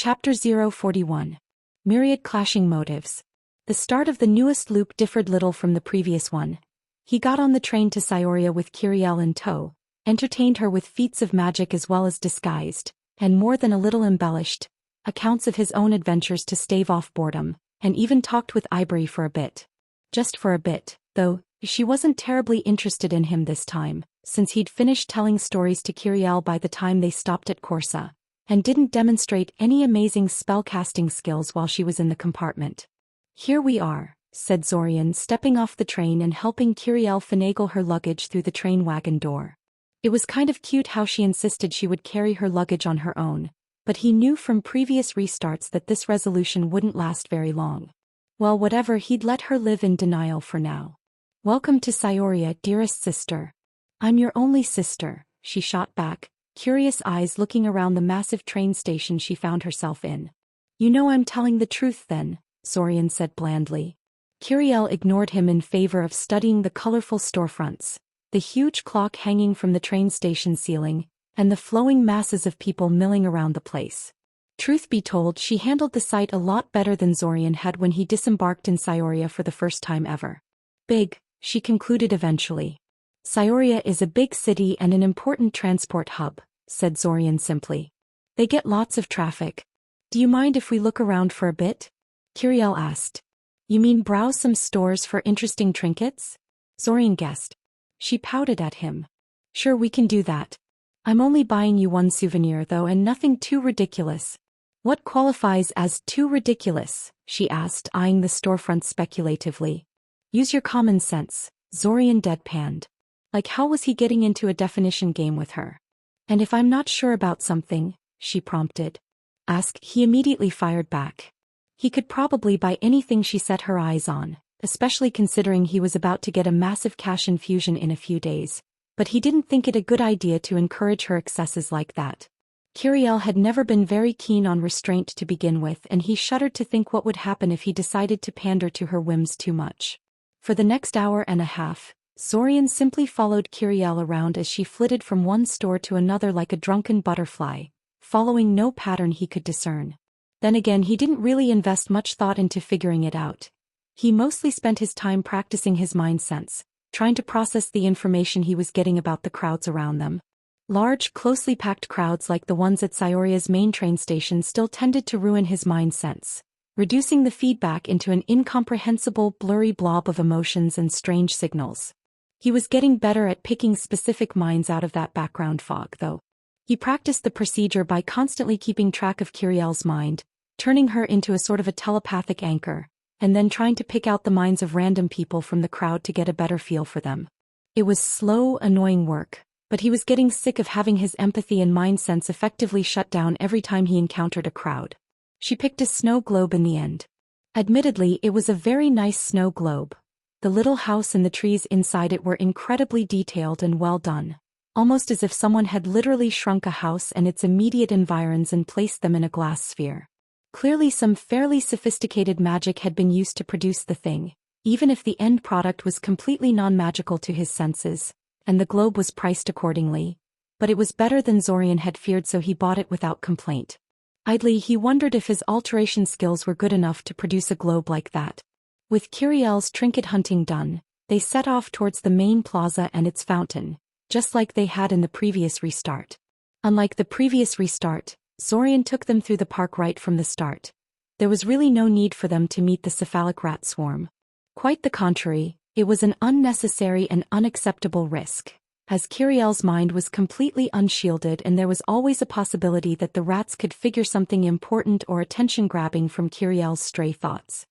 Chapter 041. Myriad Clashing Motives. The start of the newest loop differed little from the previous one. He got on the train to Cyoria with Kiriel in tow, entertained her with feats of magic as well as disguised, and more than a little embellished, accounts of his own adventures to stave off boredom, and even talked with Ivory for a bit. Just for a bit, though, she wasn't terribly interested in him this time, since he'd finished telling stories to Kiriel by the time they stopped at Corsa, and didn't demonstrate any amazing spellcasting skills while she was in the compartment. "Here we are," said Zorian, stepping off the train and helping Kiriel finagle her luggage through the train wagon door. It was kind of cute how she insisted she would carry her luggage on her own, but he knew from previous restarts that this resolution wouldn't last very long. Well, whatever, he'd let her live in denial for now. "Welcome to Cyoria, dearest sister." "I'm your only sister," she shot back, curious eyes looking around the massive train station she found herself in. "You know I'm telling the truth then," Zorian said blandly. Kiriel ignored him in favor of studying the colorful storefronts, the huge clock hanging from the train station ceiling, and the flowing masses of people milling around the place. Truth be told, she handled the sight a lot better than Zorian had when he disembarked in Cyoria for the first time ever. "Big," she concluded eventually. "Cyoria is a big city and an important transport hub," said Zorian simply. "They get lots of traffic. Do you mind if we look around for a bit?" Kiriel asked. "You mean browse some stores for interesting trinkets?" Zorian guessed. She pouted at him. "Sure, we can do that. I'm only buying you one souvenir though, and nothing too ridiculous." "What qualifies as too ridiculous?" she asked, eyeing the storefront speculatively. "Use your common sense," Zorian deadpanned. Like, how was he getting into a definition game with her? "And if I'm not sure about something," she prompted. "Ask," he immediately fired back. He could probably buy anything she set her eyes on, especially considering he was about to get a massive cash infusion in a few days, but he didn't think it a good idea to encourage her excesses like that. Kiriel had never been very keen on restraint to begin with, and he shuddered to think what would happen if he decided to pander to her whims too much. For the next hour and a half, Zorian simply followed Kiriel around as she flitted from one store to another like a drunken butterfly, following no pattern he could discern. Then again, he didn't really invest much thought into figuring it out. He mostly spent his time practicing his mind sense, trying to process the information he was getting about the crowds around them. Large, closely packed crowds like the ones at Cyoria's main train station still tended to ruin his mind sense, reducing the feedback into an incomprehensible, blurry blob of emotions and strange signals. He was getting better at picking specific minds out of that background fog, though. He practiced the procedure by constantly keeping track of Kiriel's mind, turning her into a sort of a telepathic anchor, and then trying to pick out the minds of random people from the crowd to get a better feel for them. It was slow, annoying work, but he was getting sick of having his empathy and mind sense effectively shut down every time he encountered a crowd. She picked a snow globe in the end. Admittedly, it was a very nice snow globe. The little house and the trees inside it were incredibly detailed and well done, almost as if someone had literally shrunk a house and its immediate environs and placed them in a glass sphere. Clearly some fairly sophisticated magic had been used to produce the thing, even if the end product was completely non-magical to his senses, and the globe was priced accordingly, but it was better than Zorian had feared, so he bought it without complaint. Idly, he wondered if his alteration skills were good enough to produce a globe like that. With Kiriel's trinket hunting done, they set off towards the main plaza and its fountain, just like they had in the previous restart. Unlike the previous restart, Zorian took them through the park right from the start. There was really no need for them to meet the cephalic rat swarm. Quite the contrary, it was an unnecessary and unacceptable risk, as Kiriel's mind was completely unshielded and there was always a possibility that the rats could figure something important or attention-grabbing from Kiriel's stray thoughts.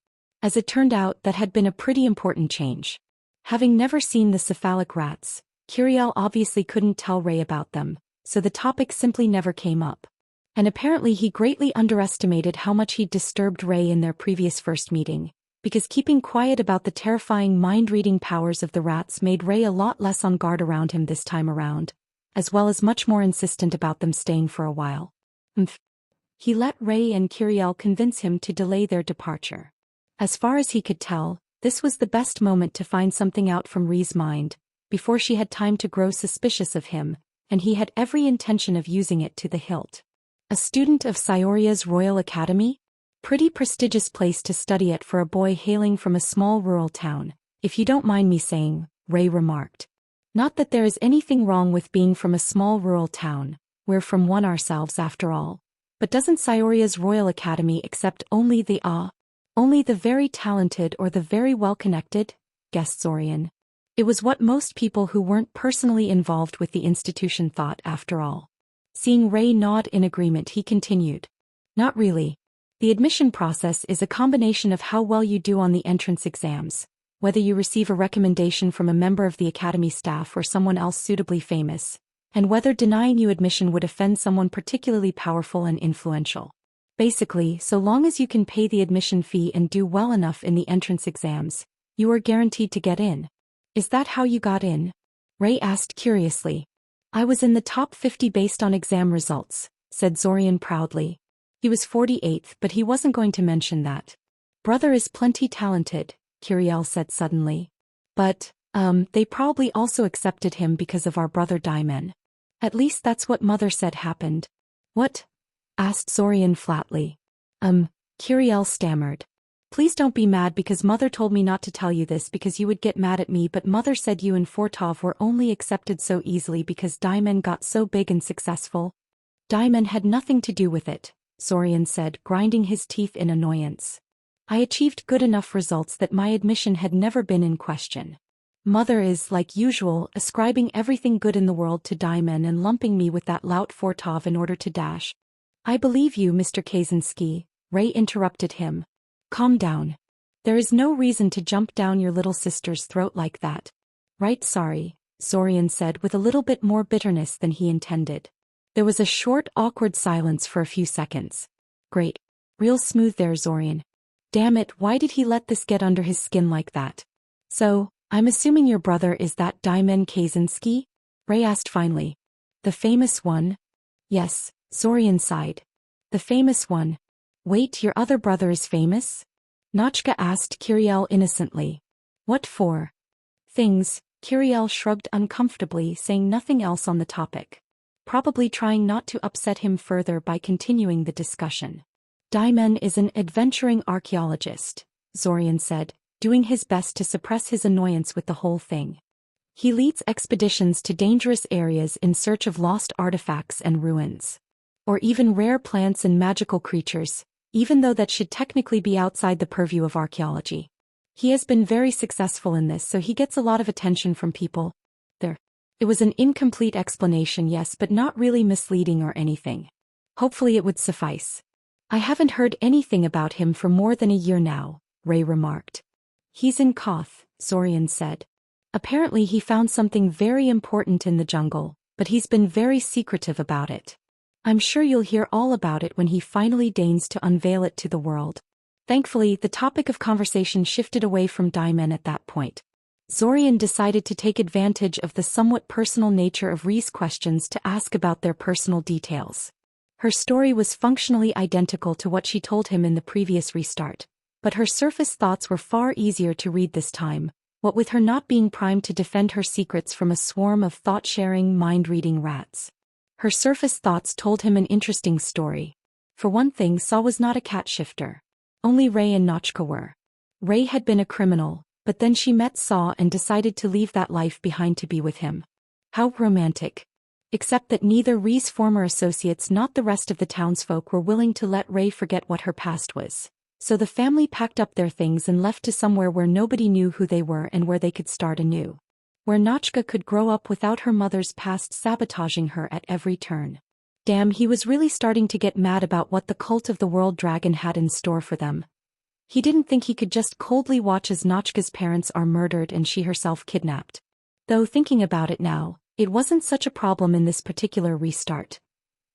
As it turned out, that had been a pretty important change. Having never seen the cephalic rats, Kiriel obviously couldn't tell Ray about them, so the topic simply never came up. And apparently he greatly underestimated how much he'd disturbed Ray in their previous first meeting, because keeping quiet about the terrifying mind-reading powers of the rats made Ray a lot less on guard around him this time around, as well as much more insistent about them staying for a while. He let Ray and Kiriel convince him to delay their departure. As far as he could tell, this was the best moment to find something out from Ray's mind, before she had time to grow suspicious of him, and he had every intention of using it to the hilt. A student of Scioria's Royal Academy? Pretty prestigious place to study at for a boy hailing from a small rural town, if you don't mind me saying, Ray remarked. Not that there is anything wrong with being from a small rural town, we're from one ourselves after all. But doesn't Scioria's Royal Academy accept only the very talented or the very well-connected? Guessed Zorian. It was what most people who weren't personally involved with the institution thought after all. Seeing Ray nod in agreement, he continued. Not really. The admission process is a combination of how well you do on the entrance exams, whether you receive a recommendation from a member of the academy staff or someone else suitably famous, and whether denying you admission would offend someone particularly powerful and influential. Basically, so long as you can pay the admission fee and do well enough in the entrance exams, you are guaranteed to get in. Is that how you got in? Ray asked curiously. I was in the top 50 based on exam results, said Zorian proudly. He was 48th, but he wasn't going to mention that. Brother is plenty talented, Kiriel said suddenly. But, they probably also accepted him because of our brother Daimen. At least that's what Mother said happened. What? Asked Zorian flatly. Kiriel stammered. Please don't be mad because Mother told me not to tell you this because you would get mad at me, but Mother said you and Fortov were only accepted so easily because Daimen got so big and successful. Daimen had nothing to do with it, Zorian said, grinding his teeth in annoyance. I achieved good enough results that my admission had never been in question. Mother is, like usual, ascribing everything good in the world to Daimen and lumping me with that lout Fortov in order to dash. I believe you, Mr. Kaczynski, Ray interrupted him. Calm down. There is no reason to jump down your little sister's throat like that. Right, sorry, Zorian said with a little bit more bitterness than he intended. There was a short, awkward silence for a few seconds. Great. Real smooth there, Zorian. Damn it, why did he let this get under his skin like that? So, I'm assuming your brother is that Daimen Kaczynski? Ray asked finally. The famous one? Yes, Zorian sighed. The famous one. Wait, your other brother is famous? Nochka asked Kiriel innocently. What for? Things, Kiriel shrugged uncomfortably, saying nothing else on the topic. Probably trying not to upset him further by continuing the discussion. Daimen is an adventuring archaeologist, Zorian said, doing his best to suppress his annoyance with the whole thing. He leads expeditions to dangerous areas in search of lost artifacts and ruins. Or even rare plants and magical creatures, even though that should technically be outside the purview of archaeology. He has been very successful in this, so he gets a lot of attention from people. It was an incomplete explanation, yes, but not really misleading or anything. Hopefully it would suffice. I haven't heard anything about him for more than a year now, Ray remarked. He's in Koth, Zorian said. Apparently he found something very important in the jungle, but he's been very secretive about it. I'm sure you'll hear all about it when he finally deigns to unveil it to the world. Thankfully, the topic of conversation shifted away from Daimen at that point. Zorian decided to take advantage of the somewhat personal nature of Rhee's questions to ask about their personal details. Her story was functionally identical to what she told him in the previous restart, but her surface thoughts were far easier to read this time, what with her not being primed to defend her secrets from a swarm of thought-sharing, mind-reading rats. Her surface thoughts told him an interesting story. For one thing, Saw was not a cat shifter. Only Ray and Nochka were. Ray had been a criminal, but then she met Saw and decided to leave that life behind to be with him. How romantic. Except that neither Rhee's former associates nor the rest of the townsfolk were willing to let Ray forget what her past was. So the family packed up their things and left to somewhere where nobody knew who they were and where they could start anew. Where Nochka could grow up without her mother's past sabotaging her at every turn. Damn, he was really starting to get mad about what the cult of the World Dragon had in store for them. He didn't think he could just coldly watch as Nochka's parents are murdered and she herself kidnapped. Though thinking about it now, it wasn't such a problem in this particular restart.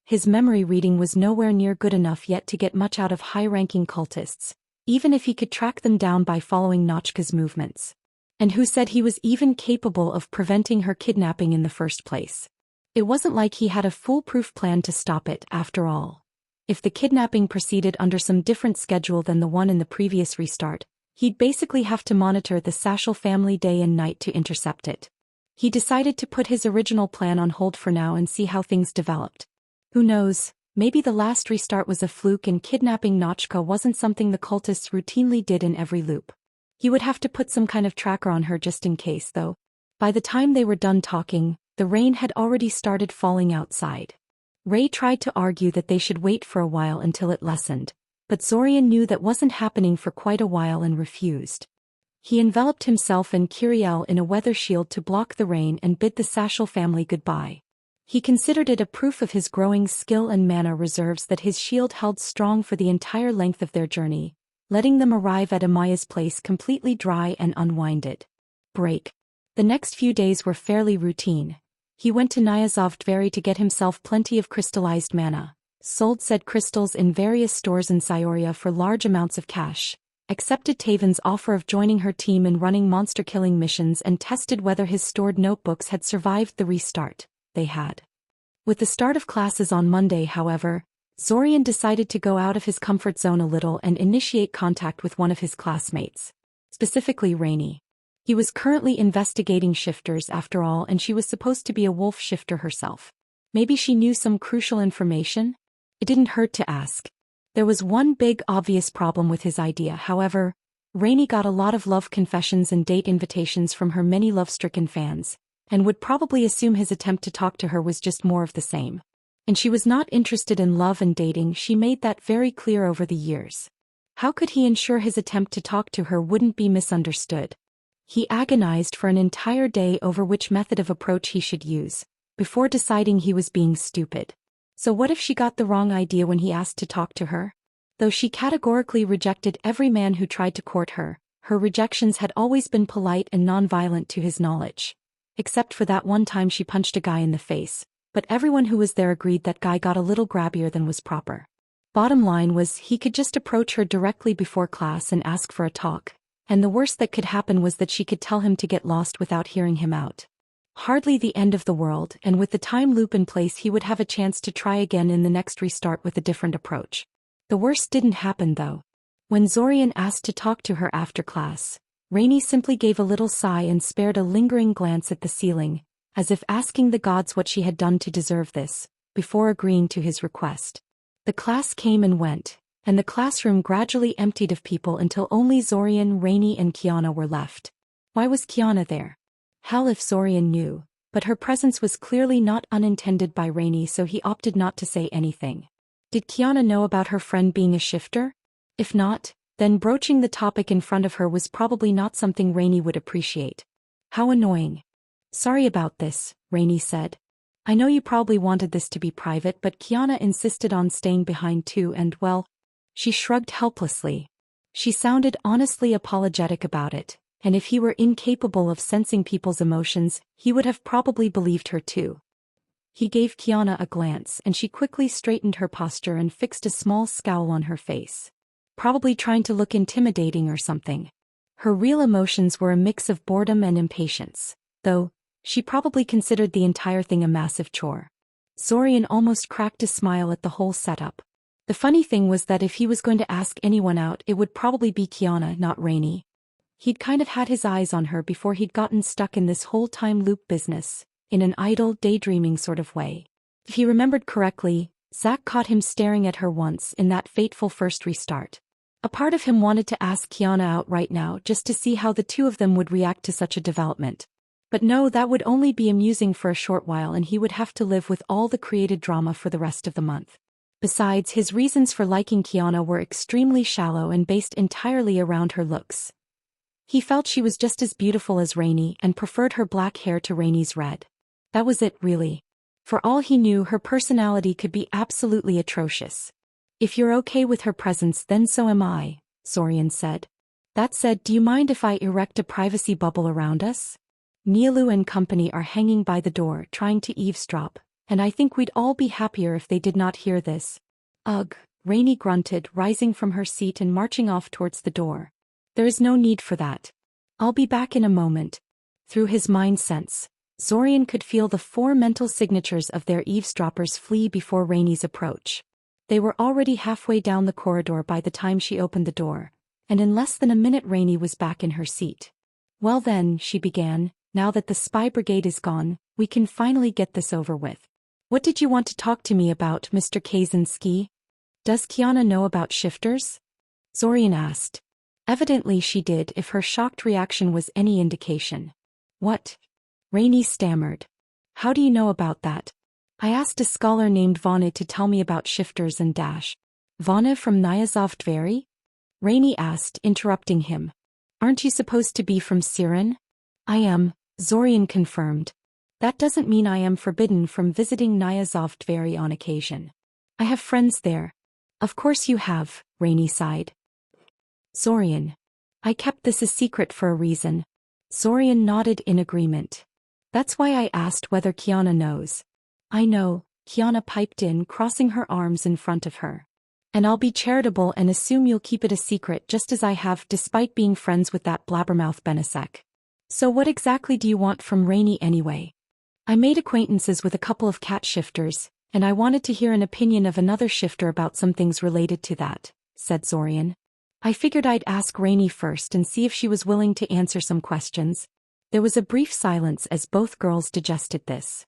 His memory reading was nowhere near good enough yet to get much out of high-ranking cultists, even if he could track them down by following Nochka's movements. And who said he was even capable of preventing her kidnapping in the first place? It wasn't like he had a foolproof plan to stop it, after all. If the kidnapping proceeded under some different schedule than the one in the previous restart, he'd basically have to monitor the Sashel family day and night to intercept it. He decided to put his original plan on hold for now and see how things developed. Who knows, Maybe the last restart was a fluke and kidnapping Nochka wasn't something the cultists routinely did in every loop. He would have to put some kind of tracker on her just in case, though. By the time they were done talking, the rain had already started falling outside. Ray tried to argue that they should wait for a while until it lessened, but Zorian knew that wasn't happening for quite a while and refused. He enveloped himself and Kiriel in a weather shield to block the rain and bid the Sashel family goodbye. He considered it a proof of his growing skill and mana reserves that his shield held strong for the entire length of their journey, letting them arrive at Amaya's place completely dry and unwinded. Break. The next few days were fairly routine. He went to Nyazov Dveri to get himself plenty of crystallized mana, sold said crystals in various stores in Syoria for large amounts of cash, accepted Taven's offer of joining her team in running monster-killing missions and tested whether his stored notebooks had survived the restart. They had. With the start of classes on Monday, however, Zorian decided to go out of his comfort zone a little and initiate contact with one of his classmates. Specifically Rainy. He was currently investigating shifters after all, and she was supposed to be a wolf shifter herself. Maybe she knew some crucial information? It didn't hurt to ask. There was one big obvious problem with his idea, however. Rainy got a lot of love confessions and date invitations from her many love-stricken fans, and would probably assume his attempt to talk to her was just more of the same. And she was not interested in love and dating. She made that very clear over the years. How could he ensure his attempt to talk to her wouldn't be misunderstood? He agonized for an entire day over which method of approach he should use, before deciding he was being stupid. So what if she got the wrong idea when he asked to talk to her? Though she categorically rejected every man who tried to court her, her rejections had always been polite and non-violent to his knowledge. Except for that one time she punched a guy in the face, but everyone who was there agreed that guy got a little grabbier than was proper. Bottom line was he could just approach her directly before class and ask for a talk, and the worst that could happen was that she could tell him to get lost without hearing him out. Hardly the end of the world, and with the time loop in place he would have a chance to try again in the next restart with a different approach. The worst didn't happen though. When Zorian asked to talk to her after class, Rainy simply gave a little sigh and spared a lingering glance at the ceiling, as if asking the gods what she had done to deserve this, before agreeing to his request. The class came and went, and the classroom gradually emptied of people until only Zorian, Rainy and Kiana were left. Why was Kiana there? Hell if Zorian knew, but her presence was clearly not unintended by Rainy, so he opted not to say anything. Did Kiana know about her friend being a shifter? If not, then broaching the topic in front of her was probably not something Rainy would appreciate. How annoying. Sorry about this, Rainy said. I know you probably wanted this to be private, but Kiana insisted on staying behind too, and well, she shrugged helplessly. She sounded honestly apologetic about it, and if he were incapable of sensing people's emotions, he would have probably believed her too. He gave Kiana a glance and she quickly straightened her posture and fixed a small scowl on her face. Probably trying to look intimidating or something. Her real emotions were a mix of boredom and impatience, though she probably considered the entire thing a massive chore. Zorian almost cracked a smile at the whole setup. The funny thing was that if he was going to ask anyone out, it would probably be Kiana, not Rainy. He'd kind of had his eyes on her before he'd gotten stuck in this whole time loop business, in an idle, daydreaming sort of way. If he remembered correctly, Zack caught him staring at her once in that fateful first restart. A part of him wanted to ask Kiana out right now just to see how the two of them would react to such a development. But no, that would only be amusing for a short while and he would have to live with all the created drama for the rest of the month. Besides, his reasons for liking Kiana were extremely shallow and based entirely around her looks. He felt she was just as beautiful as Rainy and preferred her black hair to Rainy's red. That was it, really. For all he knew, her personality could be absolutely atrocious. If you're okay with her presence, then so am I, Zorian said. That said, do you mind if I erect a privacy bubble around us? Nialu and company are hanging by the door trying to eavesdrop, and I think we'd all be happier if they did not hear this. Ugh, Rainy grunted, rising from her seat and marching off towards the door. There is no need for that. I'll be back in a moment. Through his mind sense, Zorian could feel the 4 mental signatures of their eavesdroppers flee before Rainy's approach. They were already halfway down the corridor by the time she opened the door, and in less than a minute Rainy was back in her seat. Well then, she began, now that the spy brigade is gone, we can finally get this over with. What did you want to talk to me about, Mr. Kaczynski? Does Kiana know about shifters? Zorian asked. Evidently she did, if her shocked reaction was any indication. What? Rainey stammered. How do you know about that? I asked a scholar named Vana to tell me about shifters and dash. Vana from Nyazov Dveri? Rainey asked, interrupting him. Aren't you supposed to be from Siren? I am, Zorian confirmed. That doesn't mean I am forbidden from visiting Nyazov Dveri on occasion. I have friends there. Of course you have, Rainey sighed. Zorian. I kept this a secret for a reason. Zorian nodded in agreement. That's why I asked whether Kiana knows. I know, Kiana piped in, crossing her arms in front of her. And I'll be charitable and assume you'll keep it a secret just as I have despite being friends with that blabbermouth Benesek. So what exactly do you want from Rainey anyway? I made acquaintances with a couple of cat shifters, and I wanted to hear an opinion of another shifter about some things related to that, said Zorian. I figured I'd ask Rainey first and see if she was willing to answer some questions. There was a brief silence as both girls digested this.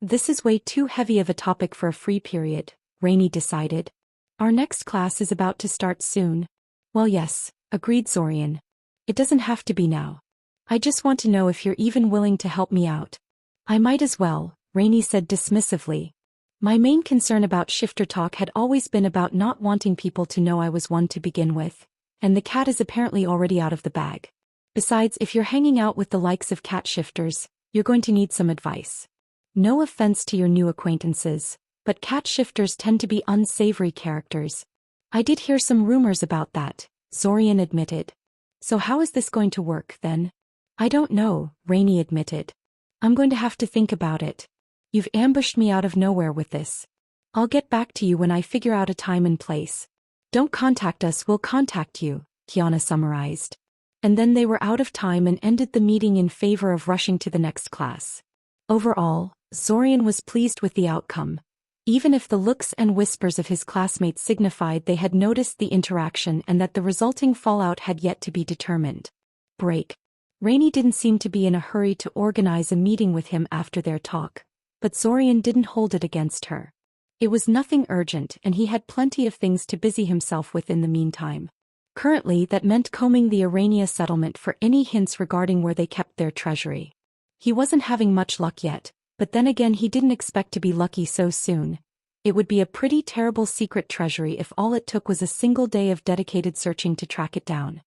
This is way too heavy of a topic for a free period, Rainey decided. Our next class is about to start soon. Well yes, agreed Zorian. It doesn't have to be now. I just want to know if you're even willing to help me out. I might as well, Rainey said dismissively. My main concern about shifter talk had always been about not wanting people to know I was one to begin with, and the cat is apparently already out of the bag. Besides, if you're hanging out with the likes of cat shifters, you're going to need some advice. No offense to your new acquaintances, but cat shifters tend to be unsavory characters. I did hear some rumors about that, Zorian admitted. So how is this going to work, then? I don't know, Rainey admitted. I'm going to have to think about it. You've ambushed me out of nowhere with this. I'll get back to you when I figure out a time and place. Don't contact us, we'll contact you, Kiana summarized. And then they were out of time and ended the meeting in favor of rushing to the next class. Overall, Zorian was pleased with the outcome. Even if the looks and whispers of his classmates signified they had noticed the interaction and that the resulting fallout had yet to be determined. Break. Rainey didn't seem to be in a hurry to organize a meeting with him after their talk, but Zorian didn't hold it against her. It was nothing urgent and he had plenty of things to busy himself with in the meantime. Currently that meant combing the Arania settlement for any hints regarding where they kept their treasury. He wasn't having much luck yet, but then again he didn't expect to be lucky so soon. It would be a pretty terrible secret treasury if all it took was a single day of dedicated searching to track it down.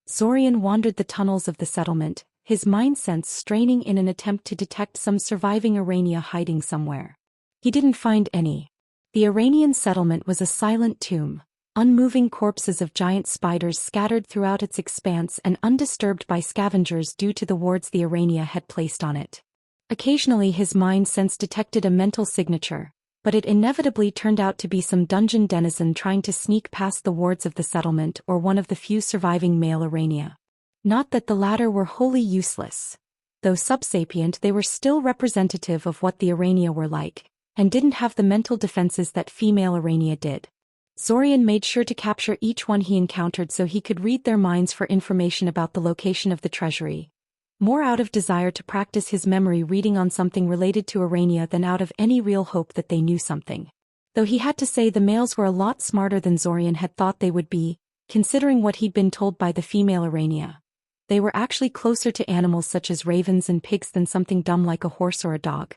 Zorian wandered the tunnels of the settlement, his mind sense straining in an attempt to detect some surviving Arania hiding somewhere. He didn't find any. The Iranian settlement was a silent tomb, unmoving corpses of giant spiders scattered throughout its expanse and undisturbed by scavengers due to the wards the Arania had placed on it. Occasionally his mind sense detected a mental signature, but it inevitably turned out to be some dungeon denizen trying to sneak past the wards of the settlement or one of the few surviving male Arania. Not that the latter were wholly useless. Though subsapient, they were still representative of what the Arania were like, and didn't have the mental defenses that female Arania did. Zorian made sure to capture each one he encountered so he could read their minds for information about the location of the treasury. More out of desire to practice his memory reading on something related to Arania than out of any real hope that they knew something. Though he had to say the males were a lot smarter than Zorian had thought they would be, considering what he'd been told by the female Arania. They were actually closer to animals such as ravens and pigs than something dumb like a horse or a dog.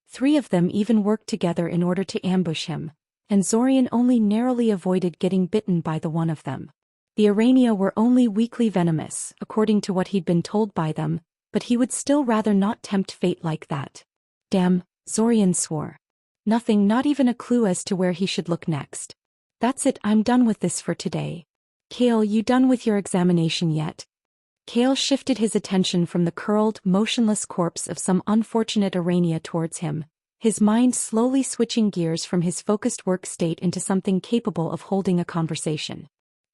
3 of them even worked together in order to ambush him, and Zorian only narrowly avoided getting bitten by the one of them. The Arania were only weakly venomous, according to what he'd been told by them, but he would still rather not tempt fate like that. Damn, Zorian swore. Nothing, not even a clue as to where he should look next. That's it, I'm done with this for today. Kale, you done with your examination yet? Kale shifted his attention from the curled, motionless corpse of some unfortunate Arania towards him, his mind slowly switching gears from his focused work state into something capable of holding a conversation.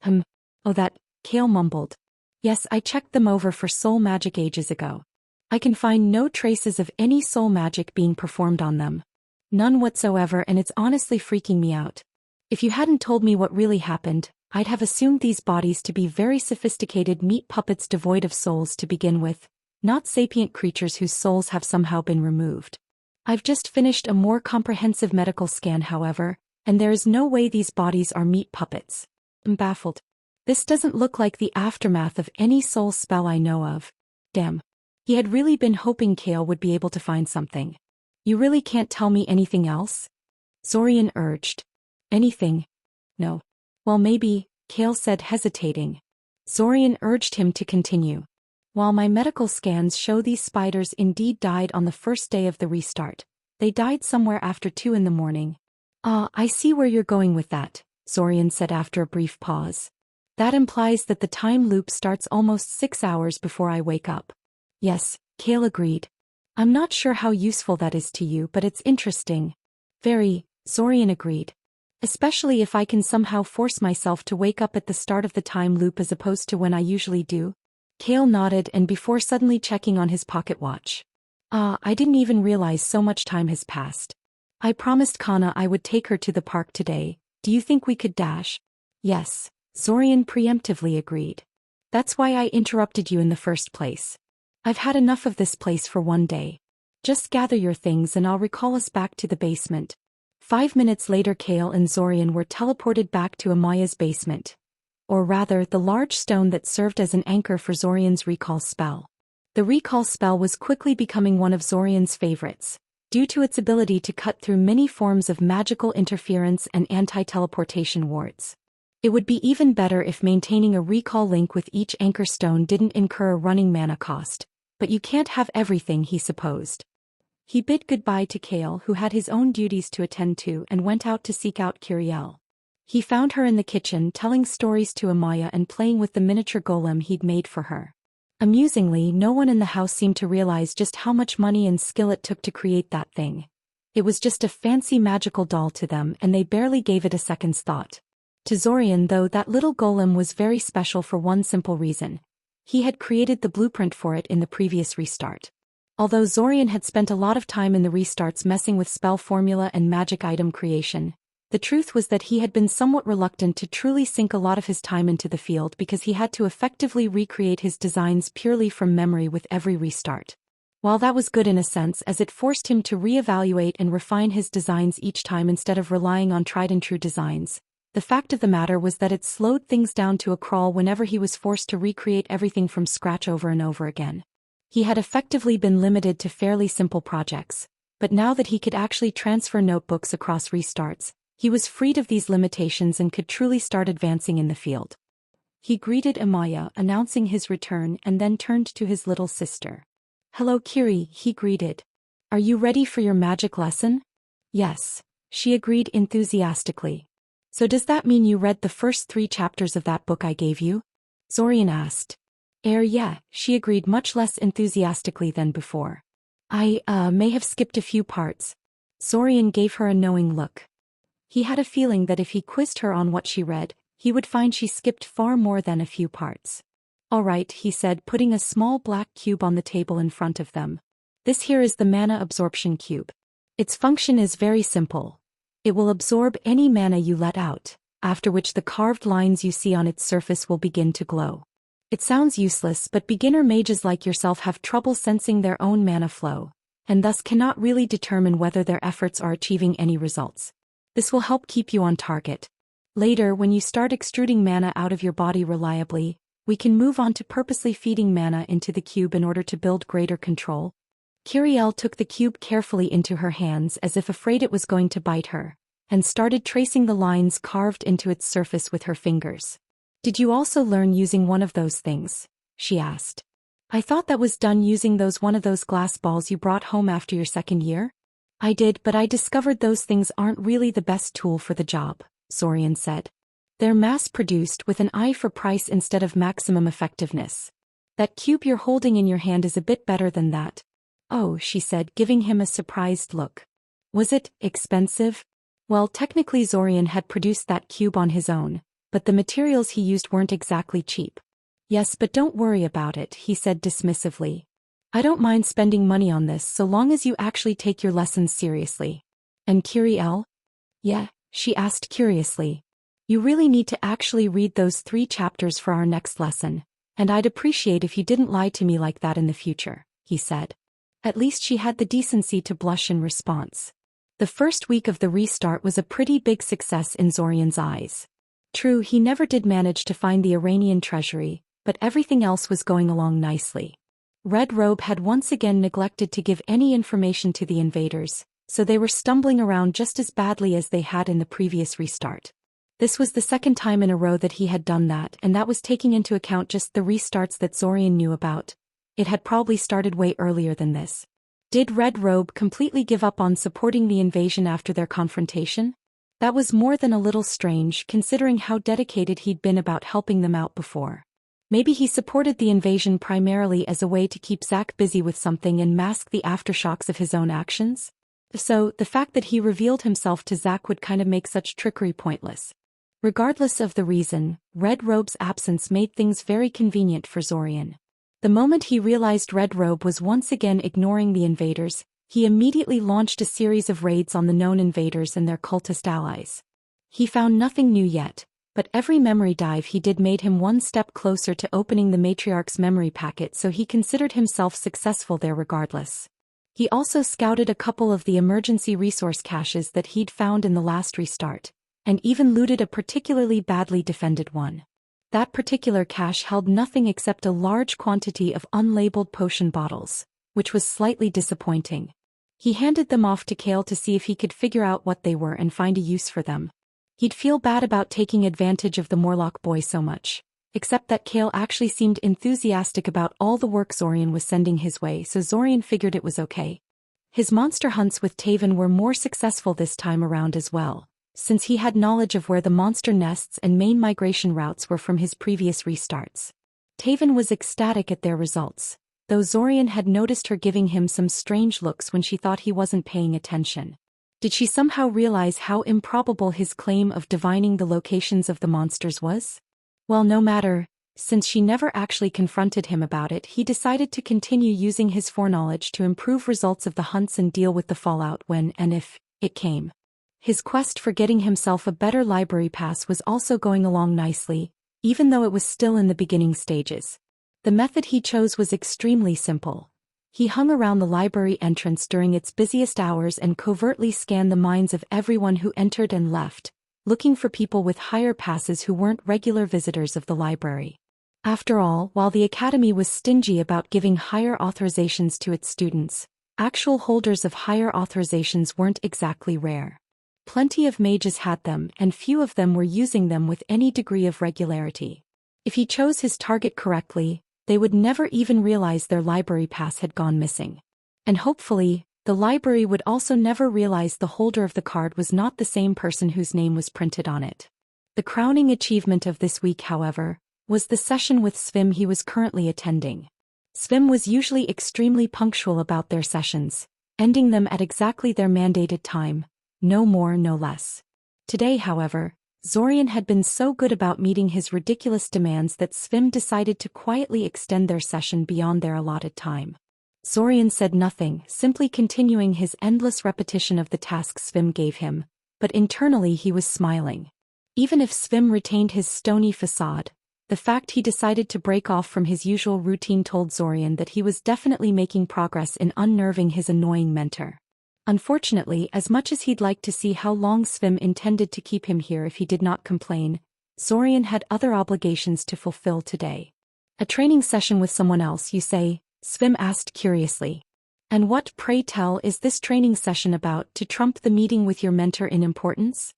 Oh that, Kale mumbled. Yes, I checked them over for soul magic ages ago. I can find no traces of any soul magic being performed on them. None whatsoever, and it's honestly freaking me out. If you hadn't told me what really happened, I'd have assumed these bodies to be very sophisticated meat puppets devoid of souls to begin with, not sapient creatures whose souls have somehow been removed. I've just finished a more comprehensive medical scan, however, and there is no way these bodies are meat puppets. I'm baffled. This doesn't look like the aftermath of any soul spell I know of. Damn. He had really been hoping Kale would be able to find something. You really can't tell me anything else? Zorian urged. Anything? No. Well, maybe, Kale said, hesitating. Zorian urged him to continue. While my medical scans show these spiders indeed died on the first day of the restart, they died somewhere after 2 in the morning. I see where you're going with that, Zorian said after a brief pause. That implies that the time loop starts almost 6 hours before I wake up. Yes, Kale agreed. I'm not sure how useful that is to you, but it's interesting. Very, Zorian agreed. Especially if I can somehow force myself to wake up at the start of the time loop as opposed to when I usually do. Kale nodded and before suddenly checking on his pocket watch. I didn't even realize so much time has passed. I promised Kana I would take her to the park today. Do you think we could dash? Yes, Zorian preemptively agreed. That's why I interrupted you in the first place. I've had enough of this place for one day. Just gather your things and I'll recall us back to the basement. 5 minutes later, Kale and Zorian were teleported back to Amaya's basement. Or rather, the large stone that served as an anchor for Zorian's recall spell. The recall spell was quickly becoming one of Zorian's favorites, due to its ability to cut through many forms of magical interference and anti-teleportation wards. It would be even better if maintaining a recall link with each anchor stone didn't incur a running mana cost, but you can't have everything, he supposed. He bid goodbye to Kale, who had his own duties to attend to, and went out to seek out Kiriel. He found her in the kitchen telling stories to Amaya and playing with the miniature golem he'd made for her. Amusingly, no one in the house seemed to realize just how much money and skill it took to create that thing. It was just a fancy magical doll to them and they barely gave it a second's thought. To Zorian, though, that little golem was very special for one simple reason. He had created the blueprint for it in the previous restart. Although Zorian had spent a lot of time in the restarts messing with spell formula and magic item creation, the truth was that he had been somewhat reluctant to truly sink a lot of his time into the field because he had to effectively recreate his designs purely from memory with every restart. While that was good in a sense, as it forced him to reevaluate and refine his designs each time instead of relying on tried-and-true designs, the fact of the matter was that it slowed things down to a crawl whenever he was forced to recreate everything from scratch over and over again. He had effectively been limited to fairly simple projects, but now that he could actually transfer notebooks across restarts, he was freed of these limitations and could truly start advancing in the field. He greeted Amaya, announcing his return, and then turned to his little sister. "Hello, Kiri," he greeted. "Are you ready for your magic lesson?" "Yes," she agreed enthusiastically. "So does that mean you read the first 3 chapters of that book I gave you?" Zorian asked. Yeah, she agreed much less enthusiastically than before. I may have skipped a few parts." Zorian gave her a knowing look. He had a feeling that if he quizzed her on what she read, he would find she skipped far more than a few parts. "All right," he said, putting a small black cube on the table in front of them. "This here is the mana absorption cube. Its function is very simple. It will absorb any mana you let out, after which the carved lines you see on its surface will begin to glow. It sounds useless, but beginner mages like yourself have trouble sensing their own mana flow, and thus cannot really determine whether their efforts are achieving any results. This will help keep you on target. Later, when you start extruding mana out of your body reliably, we can move on to purposely feeding mana into the cube in order to build greater control." Kiriel took the cube carefully into her hands as if afraid it was going to bite her, and started tracing the lines carved into its surface with her fingers. "Did you also learn using one of those things?" she asked. "I thought that was done using one of those glass balls you brought home after your second year?" "I did, but I discovered those things aren't really the best tool for the job," Zorian said. "They're mass-produced with an eye for price instead of maximum effectiveness. That cube you're holding in your hand is a bit better than that." "Oh," she said, giving him a surprised look. "Was it expensive?" Well, technically Zorian had produced that cube on his own, but the materials he used weren't exactly cheap. "Yes, but don't worry about it," he said dismissively. "I don't mind spending money on this so long as you actually take your lessons seriously." "And Kiriel?" "Yeah?" she asked curiously. "You really need to actually read those 3 chapters for our next lesson, and I'd appreciate if you didn't lie to me like that in the future," he said. At least she had the decency to blush in response. The first week of the restart was a pretty big success in Zorian's eyes. True, he never did manage to find the Iranian treasury, but everything else was going along nicely. Red Robe had once again neglected to give any information to the invaders, so they were stumbling around just as badly as they had in the previous restart. This was the second time in a row that he had done that, and that was taking into account just the restarts that Zorian knew about. It had probably started way earlier than this. Did Red Robe completely give up on supporting the invasion after their confrontation? That was more than a little strange, considering how dedicated he'd been about helping them out before. Maybe he supported the invasion primarily as a way to keep Zack busy with something and mask the aftershocks of his own actions? So, the fact that he revealed himself to Zack would kind of make such trickery pointless. Regardless of the reason, Red Robe's absence made things very convenient for Zorian. The moment he realized Red Robe was once again ignoring the invaders, he immediately launched a series of raids on the known invaders and their cultist allies. He found nothing new yet, but every memory dive he did made him one step closer to opening the Matriarch's memory packet, so he considered himself successful there regardless. He also scouted a couple of the emergency resource caches that he'd found in the last restart, and even looted a particularly badly defended one. That particular cache held nothing except a large quantity of unlabeled potion bottles, which was slightly disappointing. He handed them off to Kale to see if he could figure out what they were and find a use for them. He'd feel bad about taking advantage of the Morlock boy so much, except that Kale actually seemed enthusiastic about all the work Zorian was sending his way, so Zorian figured it was okay. His monster hunts with Taven were more successful this time around as well, since he had knowledge of where the monster nests and main migration routes were from his previous restarts. Taven was ecstatic at their results, though Zorian had noticed her giving him some strange looks when she thought he wasn't paying attention. Did she somehow realize how improbable his claim of divining the locations of the monsters was? Well, no matter, since she never actually confronted him about it, he decided to continue using his foreknowledge to improve results of the hunts and deal with the fallout when and if it came. His quest for getting himself a better library pass was also going along nicely, even though it was still in the beginning stages. The method he chose was extremely simple. He hung around the library entrance during its busiest hours and covertly scanned the minds of everyone who entered and left, looking for people with higher passes who weren't regular visitors of the library. After all, while the Academy was stingy about giving higher authorizations to its students, actual holders of higher authorizations weren't exactly rare. Plenty of mages had them, and few of them were using them with any degree of regularity. If he chose his target correctly, they would never even realize their library pass had gone missing. And hopefully, the library would also never realize the holder of the card was not the same person whose name was printed on it. The crowning achievement of this week, however, was the session with Svim he was currently attending. Svim was usually extremely punctual about their sessions, ending them at exactly their mandated time, no more no less. Today, however, Zorian had been so good about meeting his ridiculous demands that Svim decided to quietly extend their session beyond their allotted time. Zorian said nothing, simply continuing his endless repetition of the tasks Svim gave him, but internally he was smiling. Even if Svim retained his stony facade, the fact he decided to break off from his usual routine told Zorian that he was definitely making progress in unnerving his annoying mentor. Unfortunately, as much as he'd like to see how long Svim intended to keep him here if he did not complain, Zorian had other obligations to fulfill today. A training session with someone else, you say? Svim asked curiously. And what, pray tell, is this training session about to trump the meeting with your mentor in importance?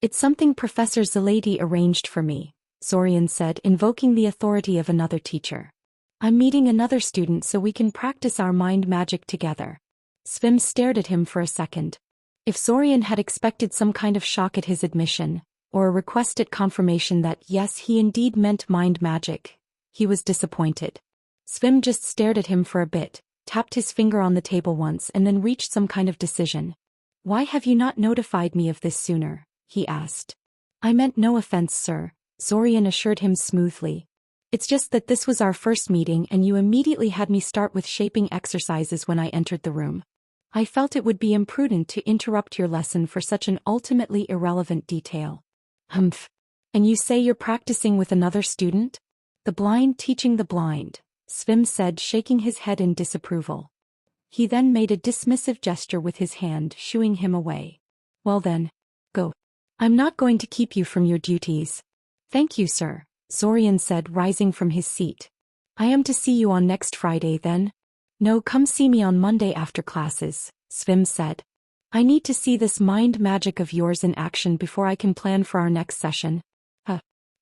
It's something Professor Zalady arranged for me, Zorian said, invoking the authority of another teacher. I'm meeting another student so we can practice our mind magic together. Svim stared at him for a second. If Zorian had expected some kind of shock at his admission, or a requested confirmation that yes, he indeed meant mind magic, he was disappointed. Svim just stared at him for a bit, tapped his finger on the table once and then reached some kind of decision. Why have you not notified me of this sooner? He asked. I meant no offense, sir, Zorian assured him smoothly. It's just that this was our first meeting and you immediately had me start with shaping exercises when I entered the room. I felt it would be imprudent to interrupt your lesson for such an ultimately irrelevant detail. Humph. And you say you're practicing with another student? The blind teaching the blind, Svim said, shaking his head in disapproval. He then made a dismissive gesture with his hand, shooing him away. Well then. Go. I'm not going to keep you from your duties. Thank you, sir, Zorian said, rising from his seat. I am to see you on next Friday then? No, come see me on Monday after classes, Svim said. I need to see this mind magic of yours in action before I can plan for our next session.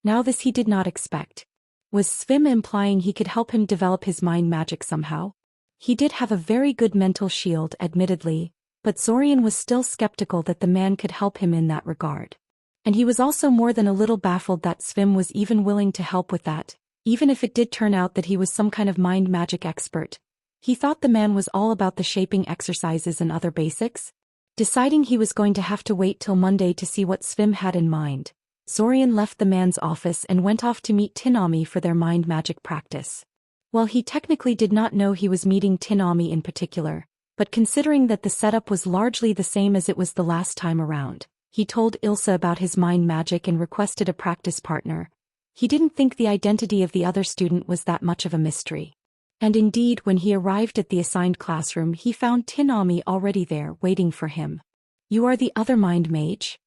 Now this he did not expect. Was Svim implying he could help him develop his mind magic somehow? He did have a very good mental shield, admittedly, but Zorian was still skeptical that the man could help him in that regard. And he was also more than a little baffled that Svim was even willing to help with that, even if it did turn out that he was some kind of mind magic expert. He thought the man was all about the shaping exercises and other basics. Deciding he was going to have to wait till Monday to see what Svim had in mind, Zorian left the man's office and went off to meet Tinami for their mind magic practice. While he technically did not know he was meeting Tinami in particular, but considering that the setup was largely the same as it was the last time around, he told Ilsa about his mind magic and requested a practice partner. He didn't think the identity of the other student was that much of a mystery. And indeed, when he arrived at the assigned classroom, he found Tinami already there, waiting for him. You are the other mind mage?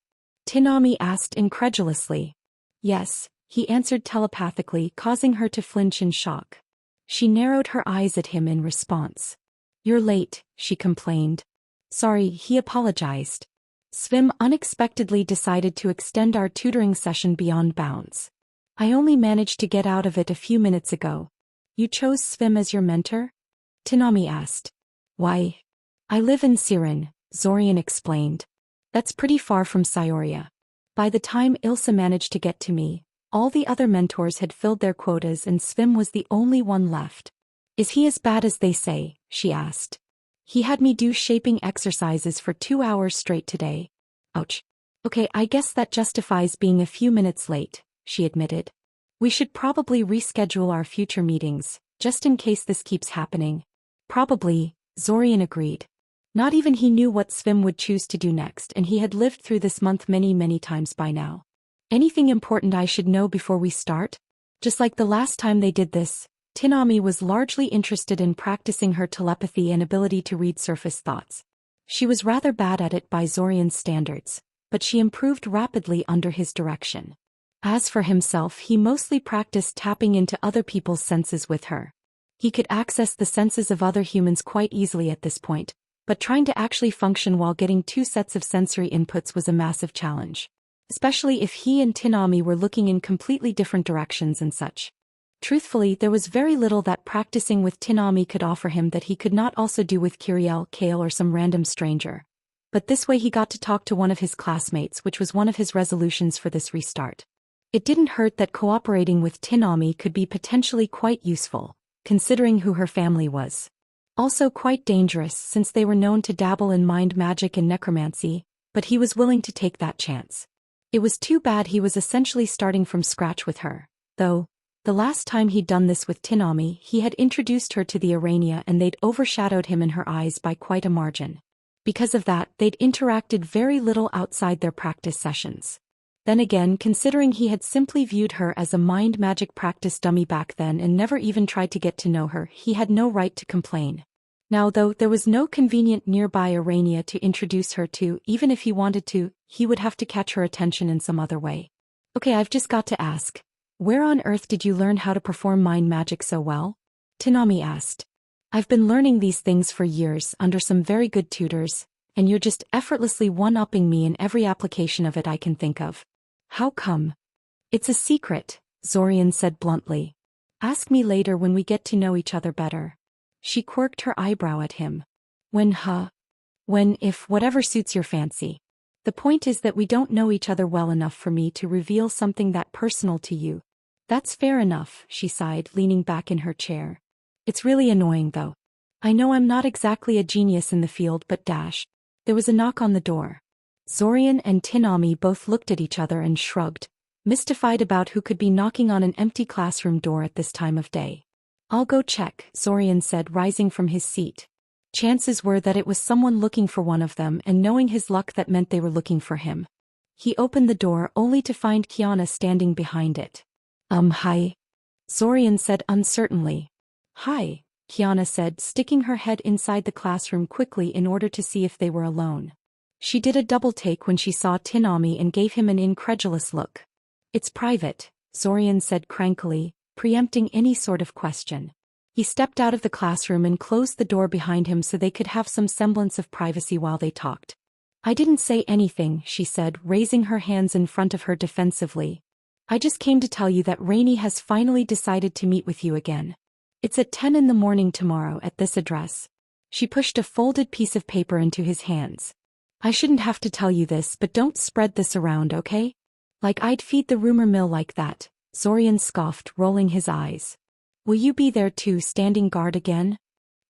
Tinami asked incredulously. Yes, he answered telepathically, causing her to flinch in shock. She narrowed her eyes at him in response. You're late, she complained. Sorry, he apologized. Svim unexpectedly decided to extend our tutoring session beyond bounds. I only managed to get out of it a few minutes ago. You chose Svim as your mentor? Tinami asked. Why? I live in Siren, Zorian explained. That's pretty far from Saioria. By the time Ilsa managed to get to me, all the other mentors had filled their quotas and Svim was the only one left. Is he as bad as they say? She asked. He had me do shaping exercises for 2 hours straight today. Ouch. Okay, I guess that justifies being a few minutes late, she admitted. We should probably reschedule our future meetings, just in case this keeps happening. Probably, Zorian agreed. Not even he knew what Svim would choose to do next, and he had lived through this month many times by now. Anything important I should know before we start? Just like the last time they did this, Tinami was largely interested in practicing her telepathy and ability to read surface thoughts. She was rather bad at it by Zorian's standards, but she improved rapidly under his direction. As for himself, he mostly practiced tapping into other people's senses with her. He could access the senses of other humans quite easily at this point, but trying to actually function while getting 2 sets of sensory inputs was a massive challenge. Especially if he and Tinami were looking in completely different directions and such. Truthfully, there was very little that practicing with Tinami could offer him that he could not also do with Kiriel, Kale or some random stranger. But this way he got to talk to one of his classmates, which was one of his resolutions for this restart. It didn't hurt that cooperating with Tinami could be potentially quite useful, considering who her family was. Also quite dangerous since they were known to dabble in mind magic and necromancy, but he was willing to take that chance. It was too bad he was essentially starting from scratch with her, though. The last time he'd done this with Tinami, he had introduced her to the Arania and they'd overshadowed him in her eyes by quite a margin. Because of that, they'd interacted very little outside their practice sessions. Then again, considering he had simply viewed her as a mind magic practice dummy back then and never even tried to get to know her, he had no right to complain. Now though, there was no convenient nearby Arania to introduce her to, even if he wanted to, he would have to catch her attention in some other way. Okay, I've just got to ask. Where on earth did you learn how to perform mind magic so well? Tinami asked. I've been learning these things for years under some very good tutors, and you're just effortlessly one-upping me in every application of it I can think of. How come? It's a secret, Zorian said bluntly. Ask me later when we get to know each other better. She quirked her eyebrow at him. When, if, whatever suits your fancy. The point is that we don't know each other well enough for me to reveal something that personal to you. That's fair enough, she sighed, leaning back in her chair. It's really annoying though. I know I'm not exactly a genius in the field, but there was a knock on the door. Zorian and Tinami both looked at each other and shrugged, mystified about who could be knocking on an empty classroom door at this time of day. I'll go check, Zorian said, rising from his seat. Chances were that it was someone looking for one of them, and knowing his luck, that meant they were looking for him. He opened the door only to find Kiana standing behind it. Hi. Zorian said uncertainly. Hi, Kiana said, sticking her head inside the classroom quickly in order to see if they were alone. She did a double take when she saw Tinami and gave him an incredulous look. It's private, Zorian said crankily, preempting any sort of question. He stepped out of the classroom and closed the door behind him so they could have some semblance of privacy while they talked. I didn't say anything, she said, raising her hands in front of her defensively. I just came to tell you that Rainy has finally decided to meet with you again. It's at 10 in the morning tomorrow at this address. She pushed a folded piece of paper into his hands. I shouldn't have to tell you this, but don't spread this around, okay? Like I'd feed the rumor mill like that, Zorian scoffed, rolling his eyes. Will you be there too, standing guard again?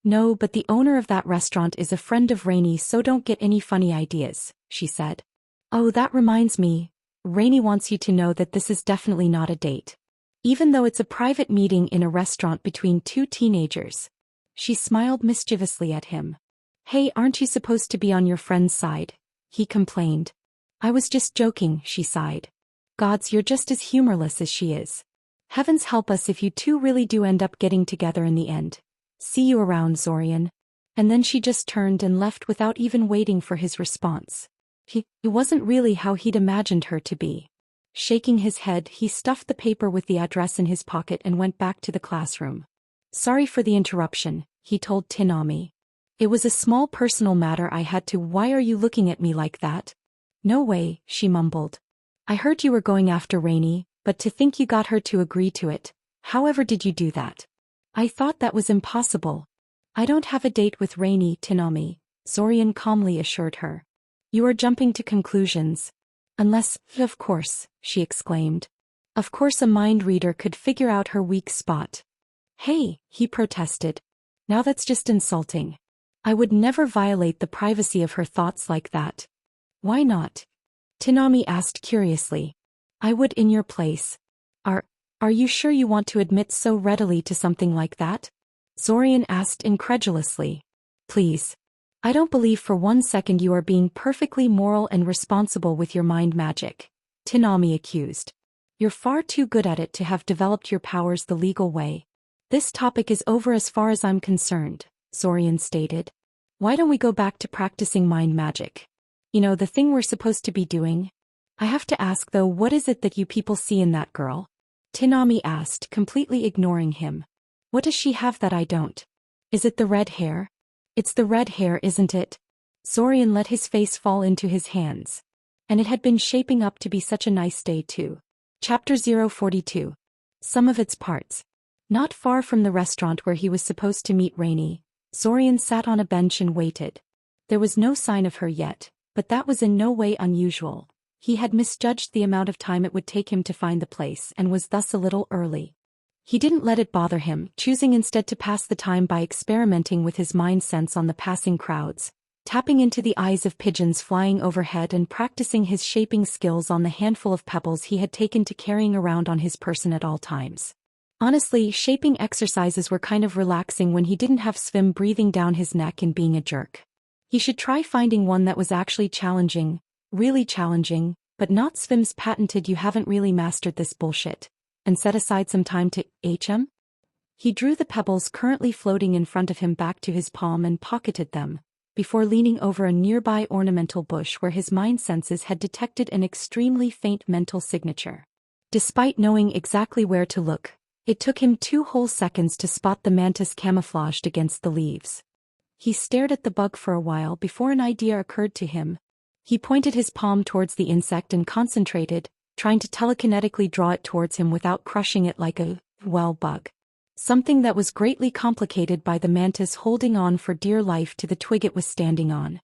No, but the owner of that restaurant is a friend of Rainy, so don't get any funny ideas, she said. Oh, that reminds me. Rainy wants you to know that this is definitely not a date. Even though it's a private meeting in a restaurant between two teenagers. She smiled mischievously at him. Hey, aren't you supposed to be on your friend's side? He complained. I was just joking, she sighed. Gods, you're just as humorless as she is. Heavens help us if you two really do end up getting together in the end. See you around, Zorian. And then she just turned and left without even waiting for his response. It wasn't really how he'd imagined her to be. Shaking his head, he stuffed the paper with the address in his pocket and went back to the classroom. Sorry for the interruption, he told Tinami. It was a small personal matter I had to. Why are you looking at me like that? No way, she mumbled. I heard you were going after Rainy, but to think you got her to agree to it. However did you do that? I thought that was impossible. I don't have a date with Rainy, Tinami, Zorian calmly assured her. You are jumping to conclusions. Unless, of course, she exclaimed. Of course a mind reader could figure out her weak spot. Hey, he protested. Now that's just insulting. I would never violate the privacy of her thoughts like that. Why not? Tinami asked curiously. I would in your place. Are you sure you want to admit so readily to something like that? Zorian asked incredulously. Please. I don't believe for 1 second you are being perfectly moral and responsible with your mind magic, Tinami accused. You're far too good at it to have developed your powers the legal way. This topic is over as far as I'm concerned, Zorian stated. Why don't we go back to practicing mind magic? You know, the thing we're supposed to be doing? I have to ask though, what is it that you people see in that girl? Tinami asked, completely ignoring him. What does she have that I don't? Is it the red hair? It's the red hair, isn't it? Zorian let his face fall into his hands. And it had been shaping up to be such a nice day too. Chapter 042. Some of its parts. Not far from the restaurant where he was supposed to meet Rainy, Zorian sat on a bench and waited. There was no sign of her yet, but that was in no way unusual. He had misjudged the amount of time it would take him to find the place and was thus a little early. He didn't let it bother him, choosing instead to pass the time by experimenting with his mind sense on the passing crowds, tapping into the eyes of pigeons flying overhead and practicing his shaping skills on the handful of pebbles he had taken to carrying around on his person at all times. Honestly, shaping exercises were kind of relaxing when he didn't have Svim breathing down his neck and being a jerk. He should try finding one that was actually challenging, really challenging, but not Svim's patented "you haven't really mastered this bullshit," and set aside some time to HM. He drew the pebbles currently floating in front of him back to his palm and pocketed them, before leaning over a nearby ornamental bush where his mind senses had detected an extremely faint mental signature. Despite knowing exactly where to look, it took him 2 whole seconds to spot the mantis camouflaged against the leaves. He stared at the bug for a while before an idea occurred to him. He pointed his palm towards the insect and concentrated, trying to telekinetically draw it towards him without crushing it like a, bug. Something that was greatly complicated by the mantis holding on for dear life to the twig it was standing on.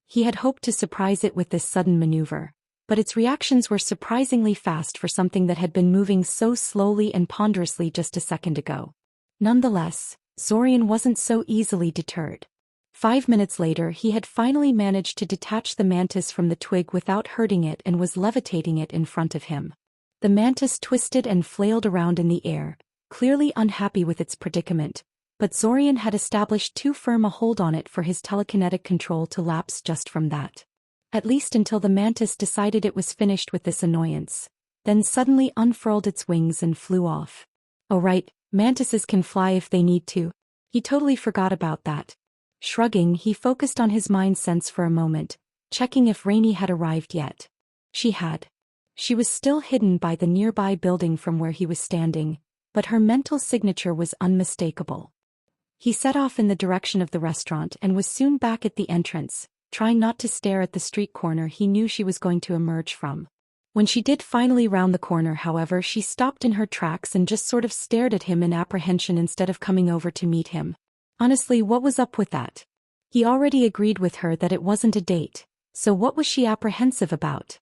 He had hoped to surprise it with this sudden maneuver, but its reactions were surprisingly fast for something that had been moving so slowly and ponderously just a second ago. Nonetheless, Zorian wasn't so easily deterred. 5 minutes later he had finally managed to detach the mantis from the twig without hurting it and was levitating it in front of him. The mantis twisted and flailed around in the air, clearly unhappy with its predicament, but Zorian had established too firm a hold on it for his telekinetic control to lapse just from that. At least until the mantis decided it was finished with this annoyance, then suddenly unfurled its wings and flew off. Oh right, mantises can fly if they need to. He totally forgot about that. Shrugging, he focused on his mind sense for a moment, checking if Rainey had arrived yet. She had. She was still hidden by the nearby building from where he was standing, but her mental signature was unmistakable. He set off in the direction of the restaurant and was soon back at the entrance, trying not to stare at the street corner he knew she was going to emerge from. When she did finally round the corner, however, she stopped in her tracks and just sort of stared at him in apprehension instead of coming over to meet him. Honestly, what was up with that? He already agreed with her that it wasn't a date, so what was she apprehensive about?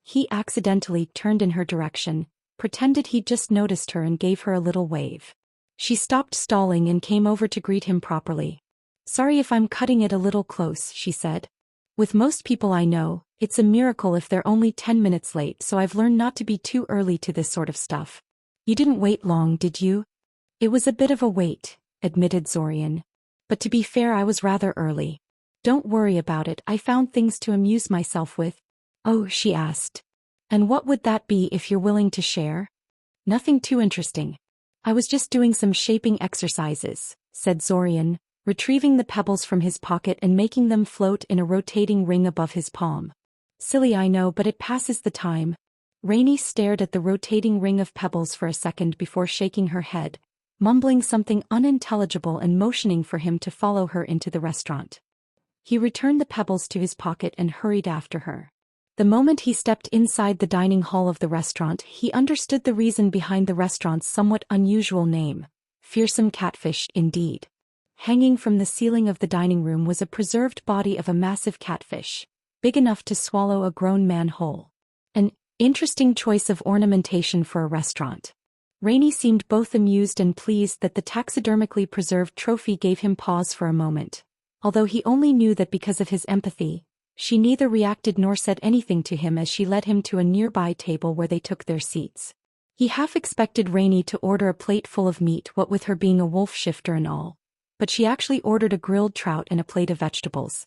He accidentally turned in her direction, pretended he'd just noticed her and gave her a little wave. She stopped stalling and came over to greet him properly. "Sorry if I'm cutting it a little close," she said. "With most people I know, it's a miracle if they're only 10 minutes late, so I've learned not to be too early to this sort of stuff." "You didn't wait long, did you?" "It was a bit of a wait," admitted Zorian. "But to be fair, I was rather early." "Don't worry about it, I found things to amuse myself with." "Oh," she asked. "And what would that be if you're willing to share?" "Nothing too interesting. I was just doing some shaping exercises," said Zorian, retrieving the pebbles from his pocket and making them float in a rotating ring above his palm. "Silly, I know, but it passes the time." Rainey stared at the rotating ring of pebbles for a second before shaking her head, mumbling something unintelligible and motioning for him to follow her into the restaurant. He returned the pebbles to his pocket and hurried after her. The moment he stepped inside the dining hall of the restaurant, he understood the reason behind the restaurant's somewhat unusual name. Fearsome catfish, indeed. Hanging from the ceiling of the dining room was a preserved body of a massive catfish, big enough to swallow a grown man whole. An interesting choice of ornamentation for a restaurant. Rainey seemed both amused and pleased that the taxidermically preserved trophy gave him pause for a moment. Although he only knew that because of his empathy, she neither reacted nor said anything to him as she led him to a nearby table where they took their seats. He half expected Rainey to order a plate full of meat, what with her being a wolf shifter and all. But she actually ordered a grilled trout and a plate of vegetables.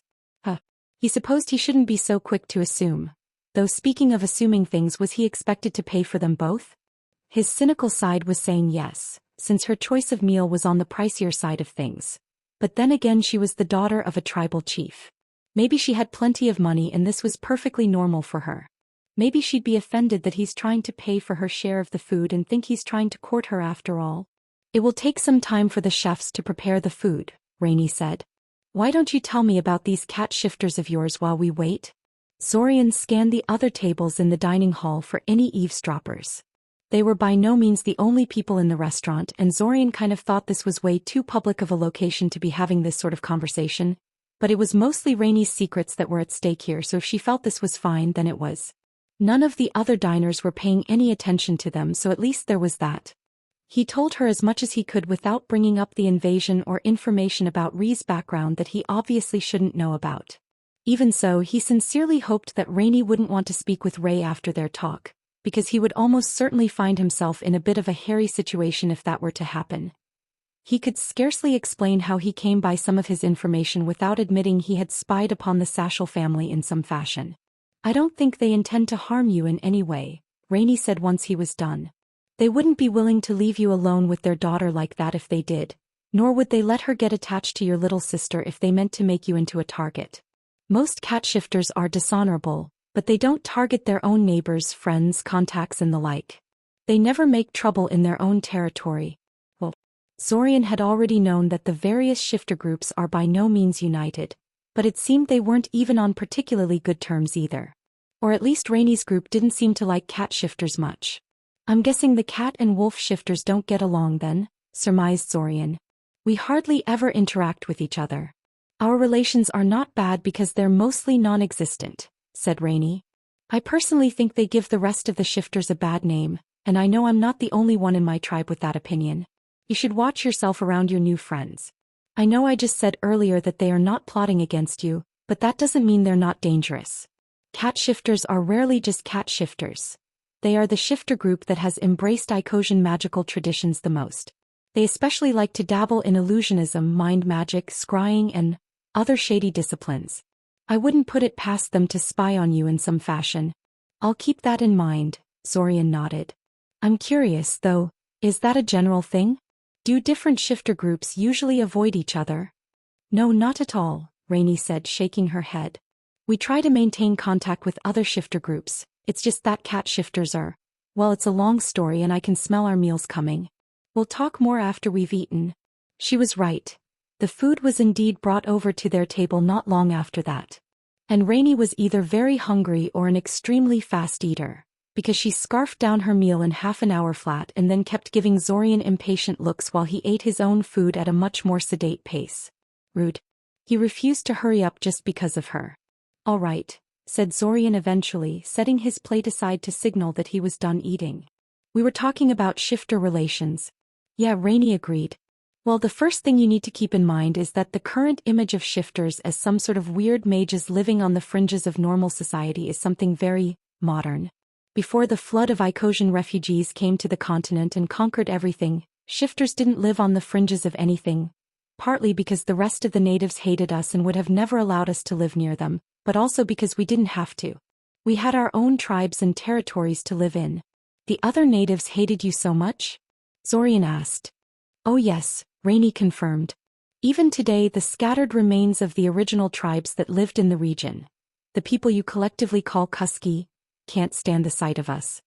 He supposed he shouldn't be so quick to assume. Though speaking of assuming things, was he expected to pay for them both? His cynical side was saying yes, since her choice of meal was on the pricier side of things. But then again, she was the daughter of a tribal chief. Maybe she had plenty of money and this was perfectly normal for her. Maybe she'd be offended that he's trying to pay for her share of the food and think he's trying to court her after all. "It will take some time for the chefs to prepare the food," Rainey said. "Why don't you tell me about these cat shifters of yours while we wait?" Zorian scanned the other tables in the dining hall for any eavesdroppers. They were by no means the only people in the restaurant, and Zorian kind of thought this was way too public of a location to be having this sort of conversation. But it was mostly Rainey's secrets that were at stake here, so if she felt this was fine, then it was. None of the other diners were paying any attention to them, so at least there was that. He told her as much as he could without bringing up the invasion or information about Ree's background that he obviously shouldn't know about. Even so, he sincerely hoped that Rainey wouldn't want to speak with Ray after their talk, because he would almost certainly find himself in a bit of a hairy situation if that were to happen. He could scarcely explain how he came by some of his information without admitting he had spied upon the Satchel family in some fashion. "I don't think they intend to harm you in any way," Rainey said once he was done. "They wouldn't be willing to leave you alone with their daughter like that if they did, nor would they let her get attached to your little sister if they meant to make you into a target. Most cat shifters are dishonorable, but they don't target their own neighbors, friends, contacts and the like. They never make trouble in their own territory." Zorian had already known that the various shifter groups are by no means united, but it seemed they weren't even on particularly good terms either. Or at least Rainey's group didn't seem to like cat shifters much. "I'm guessing the cat and wolf shifters don't get along then," surmised Zorian. "We hardly ever interact with each other. Our relations are not bad because they're mostly non-existent," said Rainey. "I personally think they give the rest of the shifters a bad name, and I know I'm not the only one in my tribe with that opinion. You should watch yourself around your new friends. I know I just said earlier that they are not plotting against you, but that doesn't mean they're not dangerous. Cat shifters are rarely just cat shifters. They are the shifter group that has embraced Icosian magical traditions the most. They especially like to dabble in illusionism, mind magic, scrying, and other shady disciplines. I wouldn't put it past them to spy on you in some fashion." "I'll keep that in mind," Zorian nodded. "I'm curious, though, is that a general thing?" Do different shifter groups usually avoid each other? No, not at all, Rainey said, shaking her head. We try to maintain contact with other shifter groups, it's just that cat shifters are. Well, it's a long story and I can smell our meals coming. We'll talk more after we've eaten. She was right. The food was indeed brought over to their table not long after that. And Rainey was either very hungry or an extremely fast eater, because she scarfed down her meal in half an hour flat and then kept giving Zorian impatient looks while he ate his own food at a much more sedate pace. Rude. He refused to hurry up just because of her. All right, said Zorian eventually, setting his plate aside to signal that he was done eating. We were talking about shifter relations. Yeah, Rainey agreed. Well, the first thing you need to keep in mind is that the current image of shifters as some sort of weird mages living on the fringes of normal society is something very modern. Before the flood of Icosian refugees came to the continent and conquered everything, shifters didn't live on the fringes of anything, partly because the rest of the natives hated us and would have never allowed us to live near them, but also because we didn't have to. We had our own tribes and territories to live in. The other natives hated you so much? Zorian asked. Oh yes, Rainey confirmed. Even today the scattered remains of the original tribes that lived in the region, the people you collectively call Kusky, can't stand the sight of us.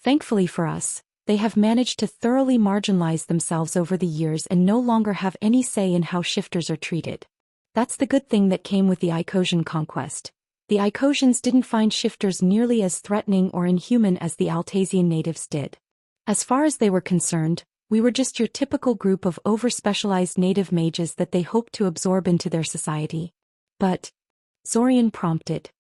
Thankfully for us, they have managed to thoroughly marginalize themselves over the years and no longer have any say in how shifters are treated. That's the good thing that came with the Icosian conquest. The Icosians didn't find shifters nearly as threatening or inhuman as the Altasian natives did. As far as they were concerned, we were just your typical group of over-specialized native mages that they hoped to absorb into their society. But, Zorian prompted.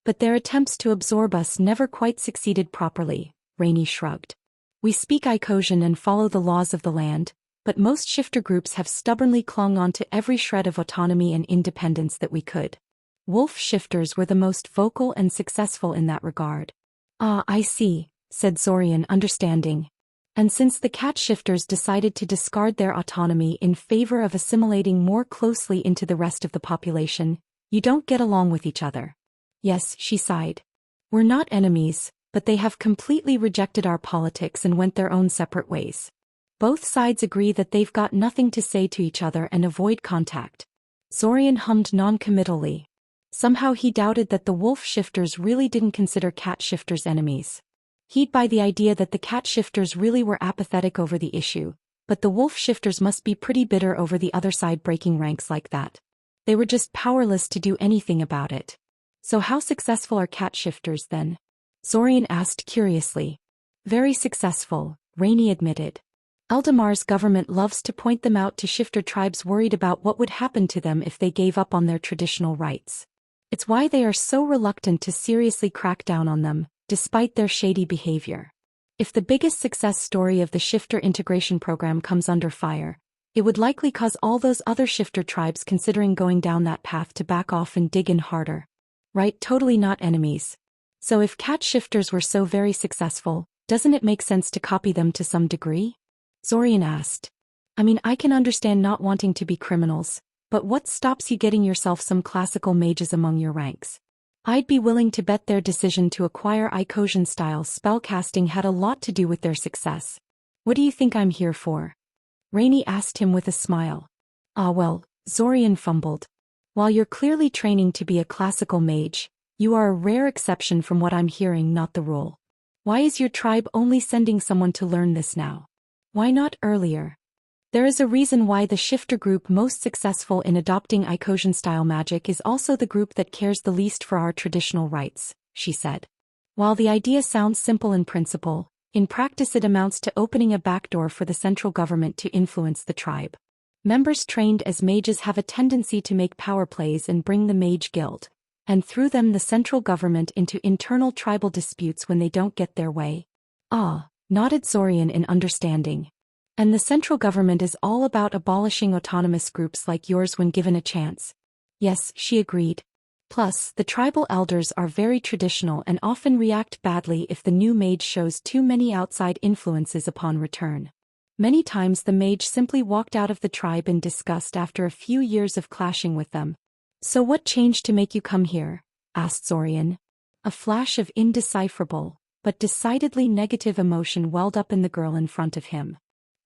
But their attempts to absorb us never quite succeeded properly, Rainey shrugged. We speak Icosian and follow the laws of the land, but most shifter groups have stubbornly clung on to every shred of autonomy and independence that we could. Wolf shifters were the most vocal and successful in that regard. Ah, I see, said Zorian, understanding. And since the cat shifters decided to discard their autonomy in favor of assimilating more closely into the rest of the population, you don't get along with each other. Yes, she sighed. We're not enemies, but they have completely rejected our politics and went their own separate ways. Both sides agree that they've got nothing to say to each other and avoid contact. Zorian hummed non-committally. Somehow he doubted that the wolf shifters really didn't consider cat shifters enemies. He'd buy the idea that the cat shifters really were apathetic over the issue, but the wolf shifters must be pretty bitter over the other side breaking ranks like that. They were just powerless to do anything about it. So how successful are cat shifters then? Zorian asked curiously. Very successful, Rainey admitted. Eldamar's government loves to point them out to shifter tribes worried about what would happen to them if they gave up on their traditional rights. It's why they are so reluctant to seriously crack down on them, despite their shady behavior. If the biggest success story of the shifter integration program comes under fire, it would likely cause all those other shifter tribes considering going down that path to back off and dig in harder. Right, totally not enemies. So if cat shifters were so very successful, doesn't it make sense to copy them to some degree? Zorian asked. I mean, I can understand not wanting to be criminals, but what stops you getting yourself some classical mages among your ranks? I'd be willing to bet their decision to acquire Icosian-style spellcasting had a lot to do with their success. What do you think I'm here for? Rainey asked him with a smile. Ah well, Zorian fumbled. While you're clearly training to be a classical mage, you are a rare exception from what I'm hearing, not the rule. Why is your tribe only sending someone to learn this now? Why not earlier? There is a reason why the shifter group most successful in adopting Icosian-style magic is also the group that cares the least for our traditional rights, she said. While the idea sounds simple in principle, in practice it amounts to opening a backdoor for the central government to influence the tribe. Members trained as mages have a tendency to make power plays and bring the mage guild, and through them the central government into internal tribal disputes when they don't get their way. Ah, nodded Zorian in understanding. And the central government is all about abolishing autonomous groups like yours when given a chance. Yes, she agreed. Plus, the tribal elders are very traditional and often react badly if the new mage shows too many outside influences upon return. Many times the mage simply walked out of the tribe in disgust after a few years of clashing with them. So what changed to make you come here? Asked Zorian. A flash of indecipherable, but decidedly negative emotion welled up in the girl in front of him.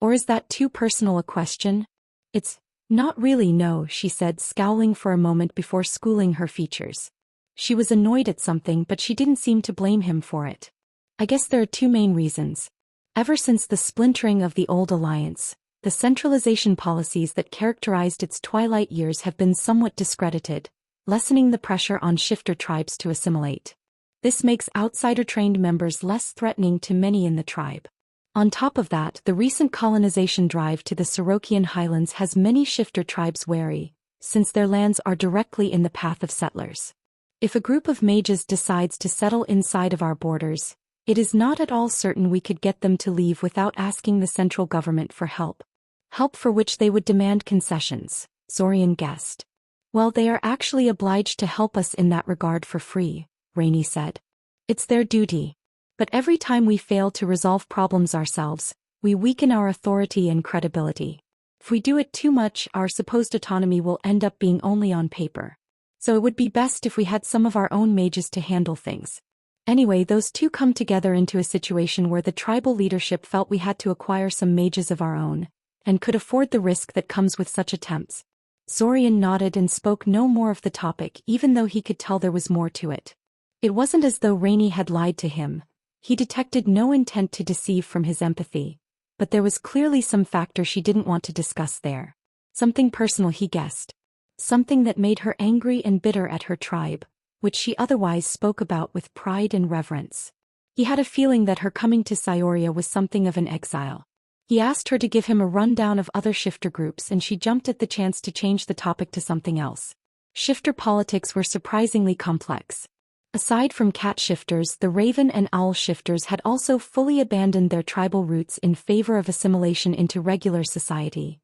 Or is that too personal a question? It's not really, no, she said, scowling for a moment before schooling her features. She was annoyed at something, but she didn't seem to blame him for it. I guess there are two main reasons. Ever since the splintering of the old alliance, the centralization policies that characterized its twilight years have been somewhat discredited, lessening the pressure on shifter tribes to assimilate. This makes outsider-trained members less threatening to many in the tribe. On top of that, the recent colonization drive to the Sorokian highlands has many shifter tribes wary, since their lands are directly in the path of settlers. If a group of mages decides to settle inside of our borders, it is not at all certain we could get them to leave without asking the central government for help. Help for which they would demand concessions, Zorian guessed. Well, they are actually obliged to help us in that regard for free, Rainey said. It's their duty. But every time we fail to resolve problems ourselves, we weaken our authority and credibility. If we do it too much, our supposed autonomy will end up being only on paper. So it would be best if we had some of our own mages to handle things. Anyway, those two come together into a situation where the tribal leadership felt we had to acquire some mages of our own, and could afford the risk that comes with such attempts. Zorian nodded and spoke no more of the topic, even though he could tell there was more to it. It wasn't as though Rainey had lied to him. He detected no intent to deceive from his empathy, but there was clearly some factor she didn't want to discuss there. Something personal, he guessed. Something that made her angry and bitter at her tribe, which she otherwise spoke about with pride and reverence. He had a feeling that her coming to Cyoria was something of an exile. He asked her to give him a rundown of other shifter groups, and she jumped at the chance to change the topic to something else. Shifter politics were surprisingly complex. Aside from cat shifters, the raven and owl shifters had also fully abandoned their tribal roots in favor of assimilation into regular society.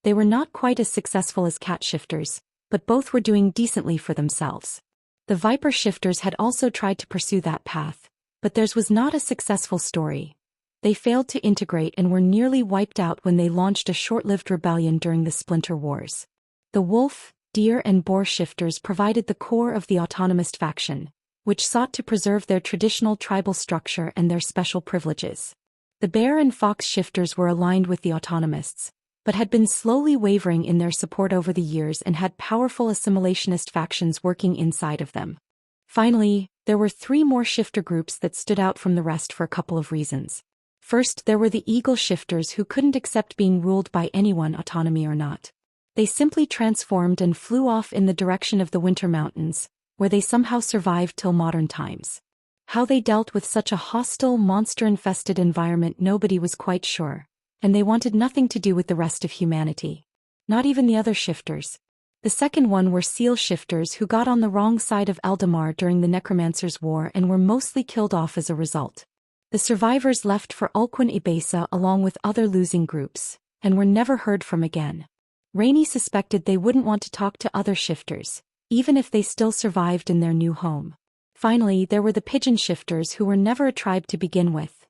They were not quite as successful as cat shifters, but both were doing decently for themselves. The viper shifters had also tried to pursue that path, but theirs was not a successful story. They failed to integrate and were nearly wiped out when they launched a short-lived rebellion during the Splinter Wars. The wolf, deer and boar shifters provided the core of the autonomist faction, which sought to preserve their traditional tribal structure and their special privileges. The bear and fox shifters were aligned with the autonomists, but had been slowly wavering in their support over the years and had powerful assimilationist factions working inside of them. Finally, there were three more shifter groups that stood out from the rest for a couple of reasons. First, there were the eagle shifters who couldn't accept being ruled by anyone, autonomy or not. They simply transformed and flew off in the direction of the Winter Mountains, where they somehow survived till modern times. How they dealt with such a hostile, monster-infested environment nobody was quite sure, and they wanted nothing to do with the rest of humanity. Not even the other shifters. The second one were seal shifters who got on the wrong side of Eldamar during the Necromancer's War and were mostly killed off as a result. The survivors left for Ulquin Ibesa along with other losing groups, and were never heard from again. Rainey suspected they wouldn't want to talk to other shifters, even if they still survived in their new home. Finally, there were the pigeon shifters who were never a tribe to begin with.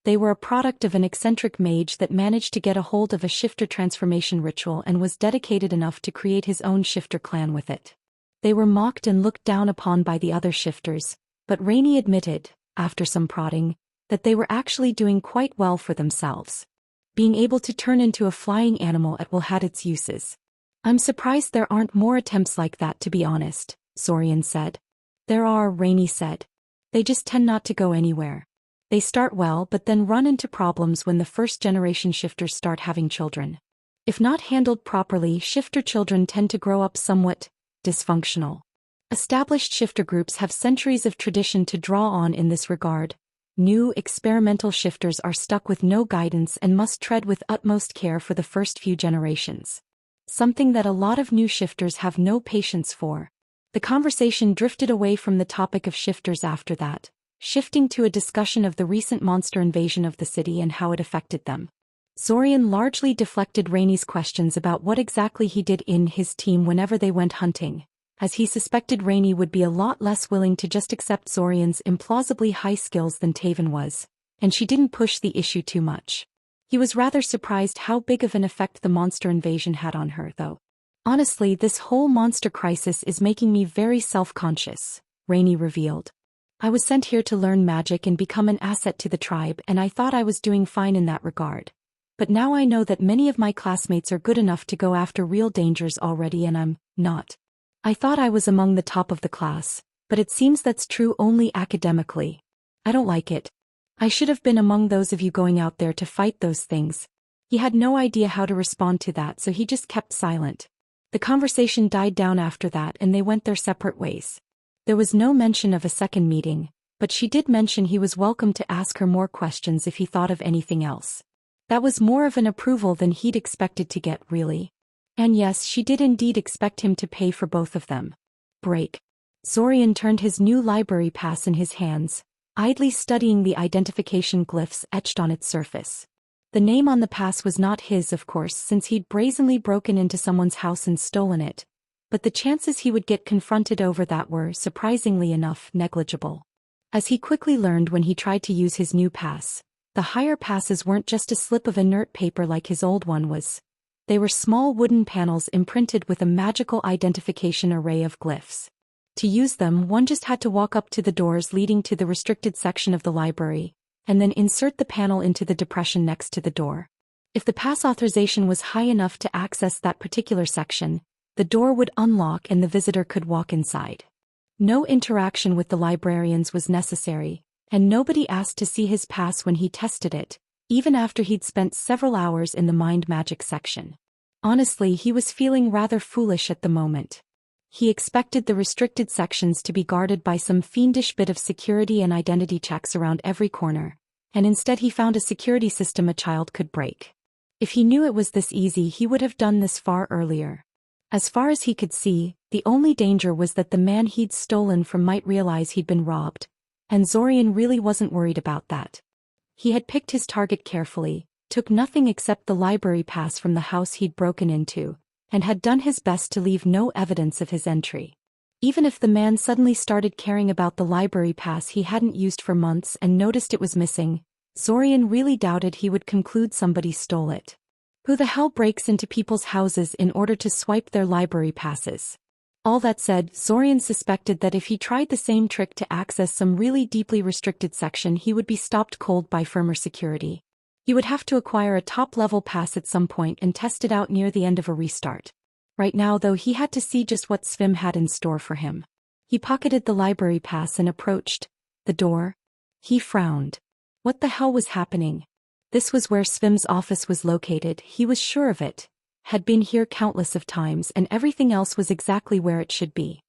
They were a product of an eccentric mage that managed to get a hold of a shifter transformation ritual and was dedicated enough to create his own shifter clan with it. They were mocked and looked down upon by the other shifters, but Rainey admitted, after some prodding, that they were actually doing quite well for themselves. Being able to turn into a flying animal at will had its uses. I'm surprised there aren't more attempts like that, to be honest, Zorian said. There are, Rainey said. They just tend not to go anywhere. They start well but then run into problems when the first-generation shifters start having children. If not handled properly, shifter children tend to grow up somewhat dysfunctional. Established shifter groups have centuries of tradition to draw on in this regard. New, experimental shifters are stuck with no guidance and must tread with utmost care for the first few generations. Something that a lot of new shifters have no patience for. The conversation drifted away from the topic of shifters after that, shifting to a discussion of the recent monster invasion of the city and how it affected them. Zorian largely deflected Rainey's questions about what exactly he did in his team whenever they went hunting, as he suspected Rainey would be a lot less willing to just accept Zorian's implausibly high skills than Taven was, and she didn't push the issue too much. He was rather surprised how big of an effect the monster invasion had on her, though. Honestly, this whole monster crisis is making me very self-conscious, Rainey revealed. I was sent here to learn magic and become an asset to the tribe, and I thought I was doing fine in that regard. but now I know that many of my classmates are good enough to go after real dangers already and I'm not. I thought I was among the top of the class, but it seems that's true only academically. I don't like it. I should have been among those of you going out there to fight those things. He had no idea how to respond to that, so he just kept silent. The conversation died down after that and they went their separate ways. There was no mention of a second meeting, but she did mention he was welcome to ask her more questions if he thought of anything else. That was more of an approval than he'd expected to get, really. And yes, she did indeed expect him to pay for both of them. Break. Zorian turned his new library pass in his hands, idly studying the identification glyphs etched on its surface. The name on the pass was not his, of course, since he'd brazenly broken into someone's house and stolen it, but the chances he would get confronted over that were, surprisingly enough, negligible. As he quickly learned when he tried to use his new pass, the higher passes weren't just a slip of inert paper like his old one was. They were small wooden panels imprinted with a magical identification array of glyphs. To use them, one just had to walk up to the doors leading to the restricted section of the library, and then insert the panel into the depression next to the door. If the pass authorization was high enough to access that particular section, the door would unlock and the visitor could walk inside. No interaction with the librarians was necessary, and nobody asked to see his pass when he tested it, even after he'd spent several hours in the mind magic section. Honestly, he was feeling rather foolish at the moment. He expected the restricted sections to be guarded by some fiendish bit of security and identity checks around every corner, and instead he found a security system a child could break. If he knew it was this easy, he would have done this far earlier. As far as he could see, the only danger was that the man he'd stolen from might realize he'd been robbed, and Zorian really wasn't worried about that. He had picked his target carefully, took nothing except the library pass from the house he'd broken into, and had done his best to leave no evidence of his entry. Even if the man suddenly started caring about the library pass he hadn't used for months and noticed it was missing, Zorian really doubted he would conclude somebody stole it. Who the hell breaks into people's houses in order to swipe their library passes? All that said, Zorian suspected that if he tried the same trick to access some really deeply restricted section, he would be stopped cold by firmer security. He would have to acquire a top-level pass at some point and test it out near the end of a restart. Right now, though, he had to see just what Svim had in store for him. He pocketed the library pass and approached the door. He frowned. What the hell was happening? This was where Svim's office was located, he was sure of it. Had been here countless of times and everything else was exactly where it should be.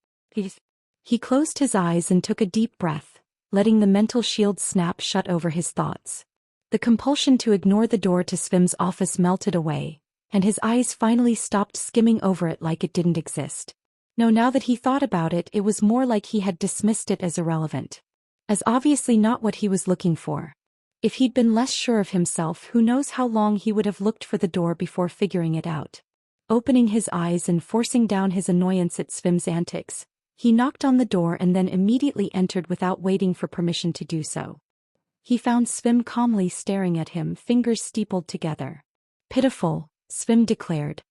He closed his eyes and took a deep breath, letting the mental shield snap shut over his thoughts. The compulsion to ignore the door to Svim's office melted away, and his eyes finally stopped skimming over it like it didn't exist. No, now that he thought about it, it was more like he had dismissed it as irrelevant. As obviously not what he was looking for. If he'd been less sure of himself, who knows how long he would have looked for the door before figuring it out. Opening his eyes and forcing down his annoyance at Svim's antics, he knocked on the door and then immediately entered without waiting for permission to do so. He found Svim calmly staring at him, fingers steepled together. Pitiful, Svim declared.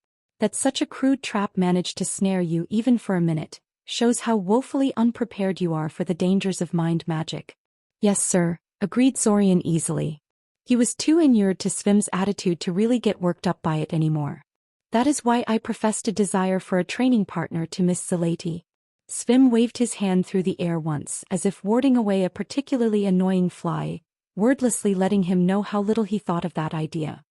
That such a crude trap managed to snare you even for a minute, shows how woefully unprepared you are for the dangers of mind magic. Yes, sir, agreed Zorian easily. He was too inured to Svim's attitude to really get worked up by it anymore. That is why I professed a desire for a training partner to Miss Zalati. Svim waved his hand through the air once, as if warding away a particularly annoying fly, wordlessly letting him know how little he thought of that idea.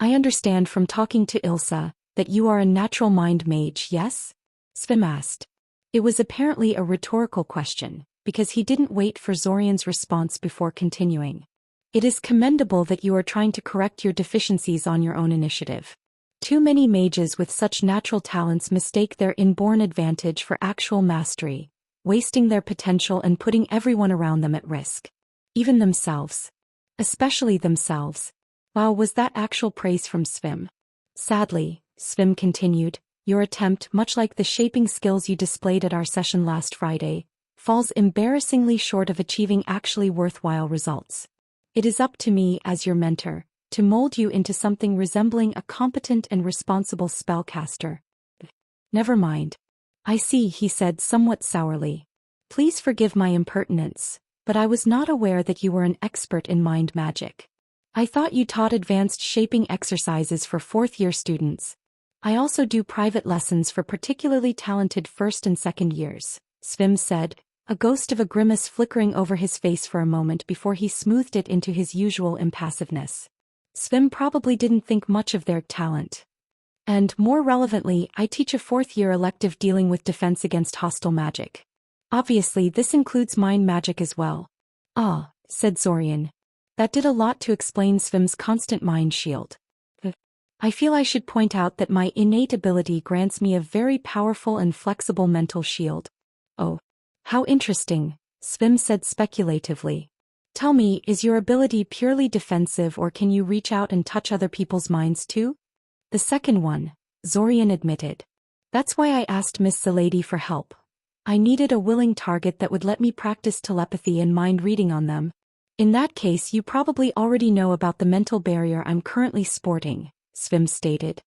I understand from talking to Ilsa, that you are a natural mind mage, yes? Svim asked. It was apparently a rhetorical question, because he didn't wait for Zorian's response before continuing. It is commendable that you are trying to correct your deficiencies on your own initiative. Too many mages with such natural talents mistake their inborn advantage for actual mastery, wasting their potential and putting everyone around them at risk. Even themselves. Especially themselves. Wow, was that actual praise from Svim? Sadly, Svim continued, your attempt, much like the shaping skills you displayed at our session last Friday, falls embarrassingly short of achieving actually worthwhile results. It is up to me, as your mentor, to mold you into something resembling a competent and responsible spellcaster. Never mind. I see, he said somewhat sourly. Please forgive my impertinence, but I was not aware that you were an expert in mind magic. I thought you taught advanced shaping exercises for fourth-year students. I also do private lessons for particularly talented first and second years, Svim said, a ghost of a grimace flickering over his face for a moment before he smoothed it into his usual impassiveness. Svim probably didn't think much of their talent. And, more relevantly, I teach a fourth-year elective dealing with defense against hostile magic. Obviously, this includes mind magic as well. Ah, said Zorian. That did a lot to explain Svim's constant mind shield. I feel I should point out that my innate ability grants me a very powerful and flexible mental shield. Oh. How interesting, Svim said speculatively. Tell me, is your ability purely defensive or can you reach out and touch other people's minds too? The second one, Zorian admitted. That's why I asked Miss Zalady for help. I needed a willing target that would let me practice telepathy and mind reading on them. In that case, you probably already know about the mental barrier I'm currently sporting, Svim stated.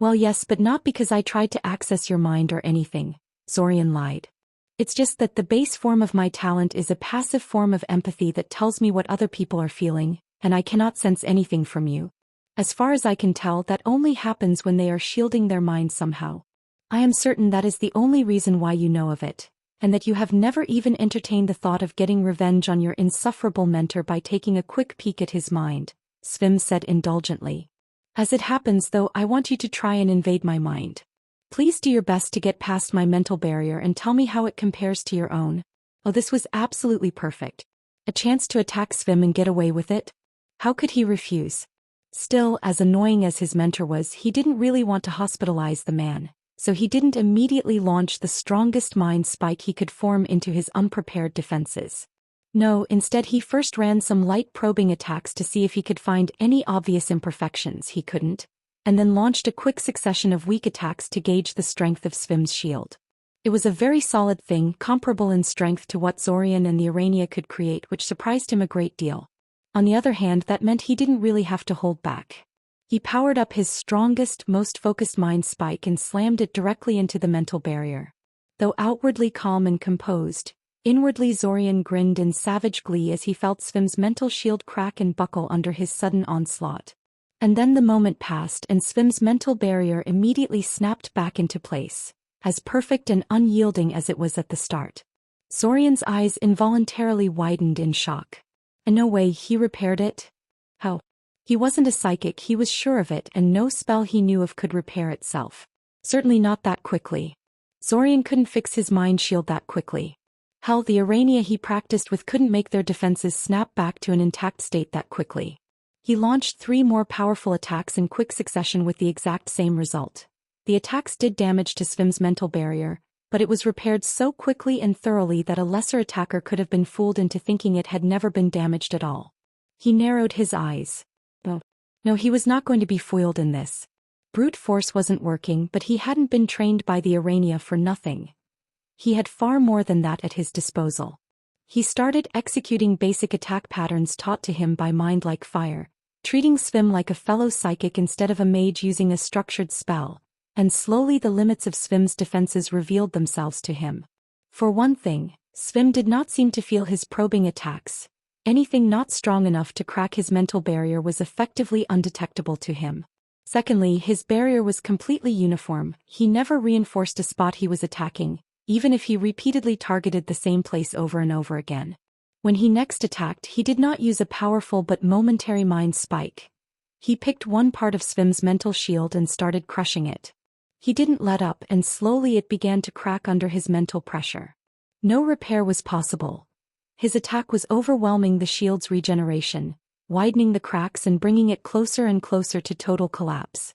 Well, yes, but not because I tried to access your mind or anything, Zorian lied. It's just that the base form of my talent is a passive form of empathy that tells me what other people are feeling, and I cannot sense anything from you. As far as I can tell, that only happens when they are shielding their mind somehow. I am certain that is the only reason why you know of it, and that you have never even entertained the thought of getting revenge on your insufferable mentor by taking a quick peek at his mind, Svim said indulgently. As it happens though, I want you to try and invade my mind. Please do your best to get past my mental barrier and tell me how it compares to your own. Oh, this was absolutely perfect. A chance to attack Svim and get away with it? How could he refuse? Still, as annoying as his mentor was, he didn't really want to hospitalize the man, so he didn't immediately launch the strongest mind spike he could form into his unprepared defenses. No, instead he first ran some light probing attacks to see if he could find any obvious imperfections. He couldn't, and then launched a quick succession of weak attacks to gauge the strength of Svim's shield. It was a very solid thing, comparable in strength to what Zorian and the Urania could create, which surprised him a great deal. On the other hand, that meant he didn't really have to hold back. He powered up his strongest, most focused mind spike and slammed it directly into the mental barrier. Though outwardly calm and composed, inwardly Zorian grinned in savage glee as he felt Svim's mental shield crack and buckle under his sudden onslaught. And then the moment passed and Svim's mental barrier immediately snapped back into place, as perfect and unyielding as it was at the start. Zorian's eyes involuntarily widened in shock. And no way, he repaired it? How? He wasn't a psychic, he was sure of it, and no spell he knew of could repair itself. Certainly not that quickly. Zorian couldn't fix his mind shield that quickly. Hell, the Urania he practiced with couldn't make their defenses snap back to an intact state that quickly. He launched 3 more powerful attacks in quick succession with the exact same result. The attacks did damage to Svim's mental barrier, but it was repaired so quickly and thoroughly that a lesser attacker could have been fooled into thinking it had never been damaged at all. He narrowed his eyes. No, he was not going to be foiled in this. Brute force wasn't working, but he hadn't been trained by the Urania for nothing. He had far more than that at his disposal. He started executing basic attack patterns taught to him by Mind Like Fire, treating Svim like a fellow psychic instead of a mage using a structured spell, and slowly the limits of Svim's defenses revealed themselves to him. For one thing, Svim did not seem to feel his probing attacks. Anything not strong enough to crack his mental barrier was effectively undetectable to him. Secondly, his barrier was completely uniform. He never reinforced a spot he was attacking, even if he repeatedly targeted the same place over and over again. When he next attacked, he did not use a powerful but momentary mind spike. He picked one part of Svim's mental shield and started crushing it. He didn't let up, and slowly it began to crack under his mental pressure. No repair was possible. His attack was overwhelming the shield's regeneration, widening the cracks and bringing it closer and closer to total collapse.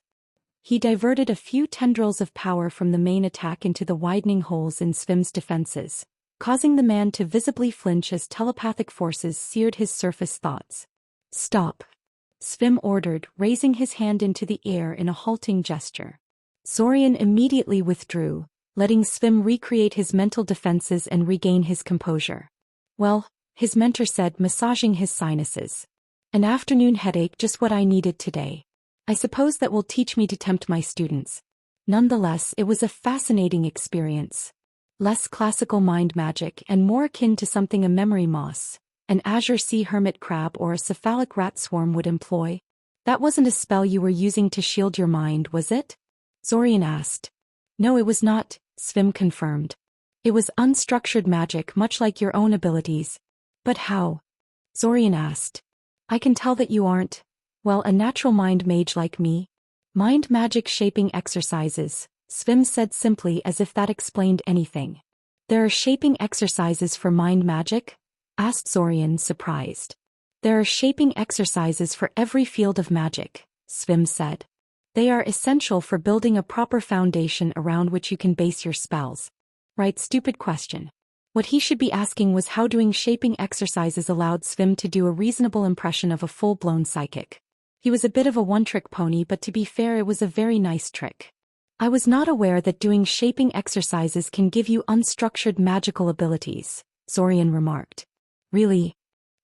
He diverted a few tendrils of power from the main attack into the widening holes in Svim's defenses, causing the man to visibly flinch as telepathic forces seared his surface thoughts. "Stop," Svim ordered, raising his hand into the air in a halting gesture. Zorian immediately withdrew, letting Svim recreate his mental defenses and regain his composure. "Well," his mentor said, massaging his sinuses. "An afternoon headache, just what I needed today. I suppose that will teach me to tempt my students." Nonetheless, it was a fascinating experience. Less classical mind magic and more akin to something a memory moss, an azure sea hermit crab or a cephalic rat swarm would employ. That wasn't a spell you were using to shield your mind, was it? Zorian asked. No, it was not, Svim confirmed. It was unstructured magic, much like your own abilities. But how? Zorian asked. I can tell that you aren't, well, a natural mind mage like me. Mind magic shaping exercises, Svim said simply, as if that explained anything. There are shaping exercises for mind magic? Asked Zorian, surprised. There are shaping exercises for every field of magic, Svim said. They are essential for building a proper foundation around which you can base your spells. Right, stupid question. What he should be asking was how doing shaping exercises allowed Svim to do a reasonable impression of a full-blown psychic. He was a bit of a one-trick pony, but to be fair, it was a very nice trick. I was not aware that doing shaping exercises can give you unstructured magical abilities, Zorian remarked. Really?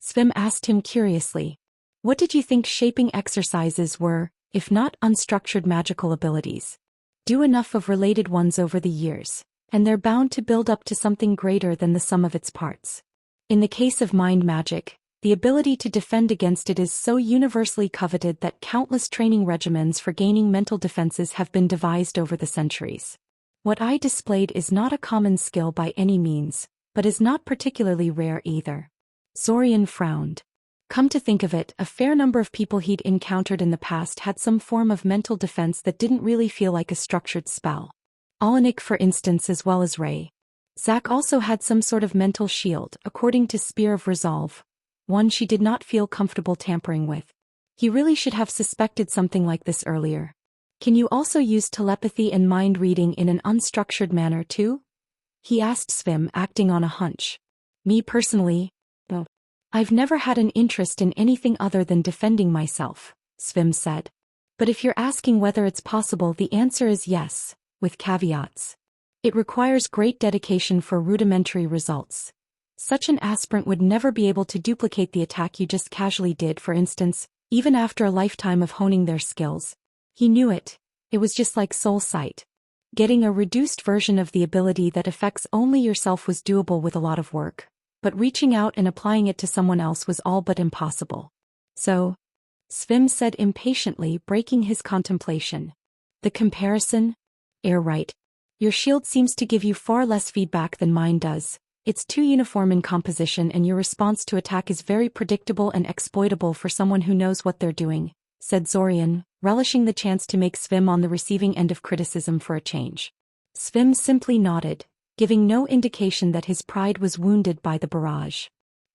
Svim asked him curiously. What did you think shaping exercises were, if not unstructured magical abilities? Do enough of related ones over the years, and they're bound to build up to something greater than the sum of its parts. In the case of mind magic, the ability to defend against it is so universally coveted that countless training regimens for gaining mental defenses have been devised over the centuries. What I displayed is not a common skill by any means, but is not particularly rare either. Zorian frowned. Come to think of it, a fair number of people he'd encountered in the past had some form of mental defense that didn't really feel like a structured spell. Alanik, for instance, as well as Ray. Zack also had some sort of mental shield, according to Spear of Resolve. One she did not feel comfortable tampering with. He really should have suspected something like this earlier. Can you also use telepathy and mind reading in an unstructured manner too? He asked Svim, acting on a hunch. Me personally, no. I've never had an interest in anything other than defending myself, Svim said. But if you're asking whether it's possible, the answer is yes, with caveats. It requires great dedication for rudimentary results. Such an aspirant would never be able to duplicate the attack you just casually did, for instance, even after a lifetime of honing their skills. He knew it. It was just like soul sight. Getting a reduced version of the ability that affects only yourself was doable with a lot of work, but reaching out and applying it to someone else was all but impossible. So, Svim said impatiently, breaking his contemplation. The comparison? Right. Your shield seems to give you far less feedback than mine does. It's too uniform in composition, and your response to attack is very predictable and exploitable for someone who knows what they're doing, said Zorian, relishing the chance to make Svim on the receiving end of criticism for a change. Svim simply nodded, giving no indication that his pride was wounded by the barrage.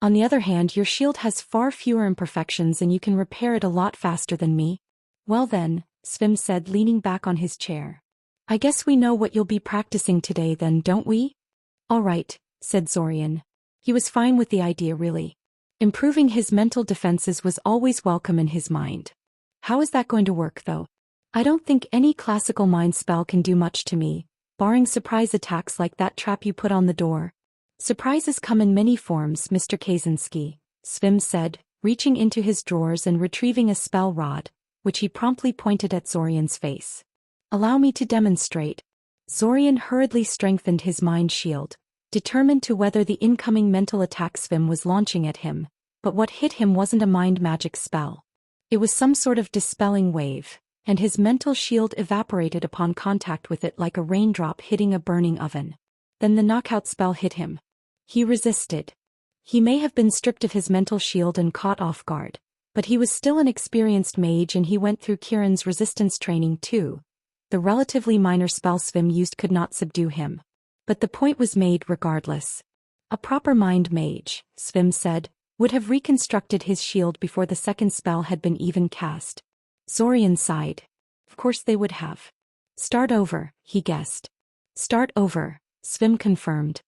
On the other hand, your shield has far fewer imperfections and you can repair it a lot faster than me. Well then, Svim said, leaning back on his chair. I guess we know what you'll be practicing today then, don't we? All right, said Zorian. He was fine with the idea, really. Improving his mental defenses was always welcome in his mind. How is that going to work, though? I don't think any classical mind spell can do much to me, barring surprise attacks like that trap you put on the door. Surprises come in many forms, Mr. Kaczynski, Svim said, reaching into his drawers and retrieving a spell rod, which he promptly pointed at Zorian's face. Allow me to demonstrate. Zorian hurriedly strengthened his mind shield, determined to weather the incoming mental attack Svim was launching at him, but what hit him wasn't a mind magic spell. It was some sort of dispelling wave, and his mental shield evaporated upon contact with it like a raindrop hitting a burning oven. Then the knockout spell hit him. He resisted. He may have been stripped of his mental shield and caught off guard, but he was still an experienced mage and he went through Kieran's resistance training too. The relatively minor spell Svim used could not subdue him. But the point was made regardless. A proper mind mage, Svim said, would have reconstructed his shield before the second spell had been even cast. Zorian sighed. Of course they would have. Start over, he guessed. Start over, Svim confirmed.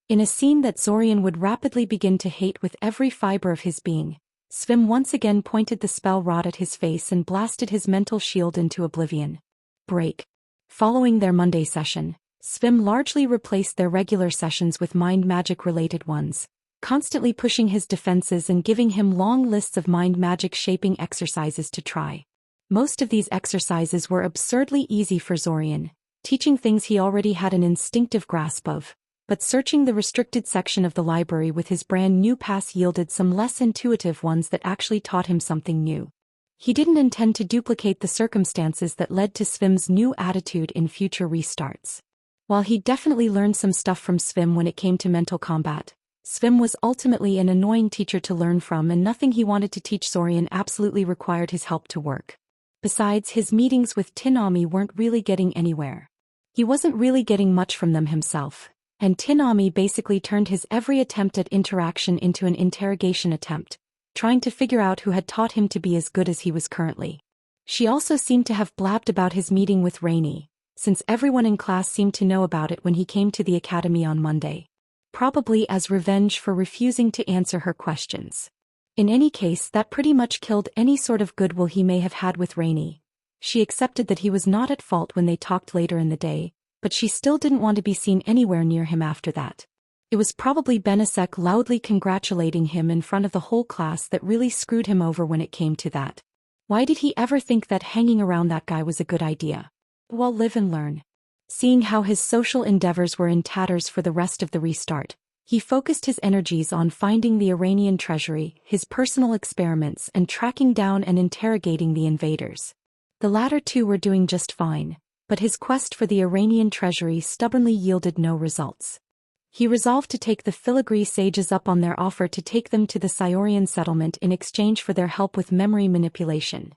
In a scene that Zorian would rapidly begin to hate with every fiber of his being, Svim once again pointed the spell rod at his face and blasted his mental shield into oblivion. Break. Following their Monday session, Svim largely replaced their regular sessions with mind magic-related ones, constantly pushing his defenses and giving him long lists of mind magic shaping exercises to try. Most of these exercises were absurdly easy for Zorian, teaching things he already had an instinctive grasp of, but searching the restricted section of the library with his brand new pass yielded some less intuitive ones that actually taught him something new. He didn't intend to duplicate the circumstances that led to Svim's new attitude in future restarts. While he definitely learned some stuff from Svim when it came to mental combat, Svim was ultimately an annoying teacher to learn from, and nothing he wanted to teach Zorian absolutely required his help to work. Besides, his meetings with Tinami weren't really getting anywhere. He wasn't really getting much from them himself, and Tinami basically turned his every attempt at interaction into an interrogation attempt, trying to figure out who had taught him to be as good as he was currently. She also seemed to have blabbed about his meeting with Rainy, since everyone in class seemed to know about it when he came to the academy on Monday. Probably as revenge for refusing to answer her questions. In any case, that pretty much killed any sort of goodwill he may have had with Rainy. She accepted that he was not at fault when they talked later in the day, but she still didn't want to be seen anywhere near him after that. It was probably Benesek loudly congratulating him in front of the whole class that really screwed him over when it came to that. Why did he ever think that hanging around that guy was a good idea? Well, live and learn. Seeing how his social endeavors were in tatters for the rest of the restart, he focused his energies on finding the Iranian treasury, his personal experiments, and tracking down and interrogating the invaders. The latter two were doing just fine, but his quest for the Iranian treasury stubbornly yielded no results. He resolved to take the filigree sages up on their offer to take them to the Syaurian settlement in exchange for their help with memory manipulation.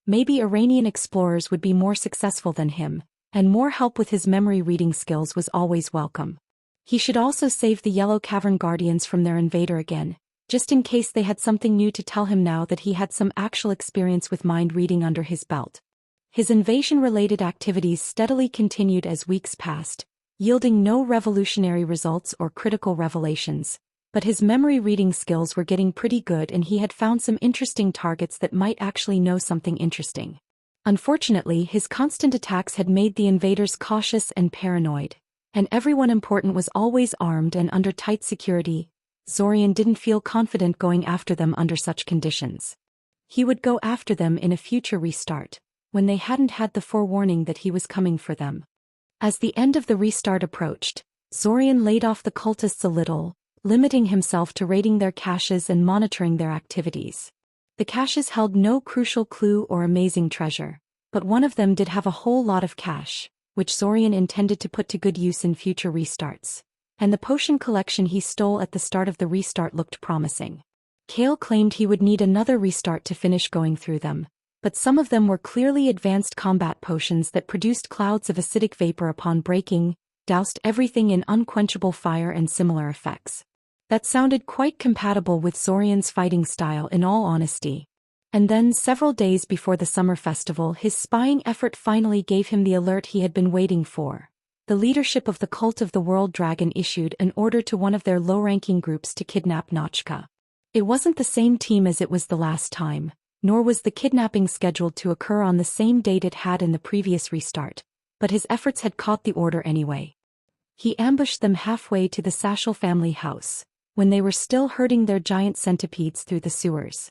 Maybe Iranian explorers would be more successful than him, and more help with his memory reading skills was always welcome. He should also save the Yellow Cavern Guardians from their invader again, just in case they had something new to tell him now that he had some actual experience with mind reading under his belt. His invasion-related activities steadily continued as weeks passed, yielding no revolutionary results or critical revelations, but his memory reading skills were getting pretty good and he had found some interesting targets that might actually know something interesting. Unfortunately, his constant attacks had made the invaders cautious and paranoid, and everyone important was always armed and under tight security. Zorian didn't feel confident going after them under such conditions. He would go after them in a future restart, when they hadn't had the forewarning that he was coming for them. As the end of the restart approached, Zorian laid off the cultists a little, limiting himself to raiding their caches and monitoring their activities. The caches held no crucial clue or amazing treasure, but one of them did have a whole lot of cash, which Zorian intended to put to good use in future restarts, and the potion collection he stole at the start of the restart looked promising. Kale claimed he would need another restart to finish going through them, but some of them were clearly advanced combat potions that produced clouds of acidic vapor upon breaking, doused everything in unquenchable fire and similar effects. That sounded quite compatible with Zorian's fighting style in all honesty. And then several days before the summer festival, his spying effort finally gave him the alert he had been waiting for. The leadership of the Cult of the World Dragon issued an order to one of their low-ranking groups to kidnap Notchka. It wasn't the same team as it was the last time, nor was the kidnapping scheduled to occur on the same date it had in the previous restart, but his efforts had caught the order anyway. He ambushed them halfway to the Sashel family house, when they were still herding their giant centipedes through the sewers.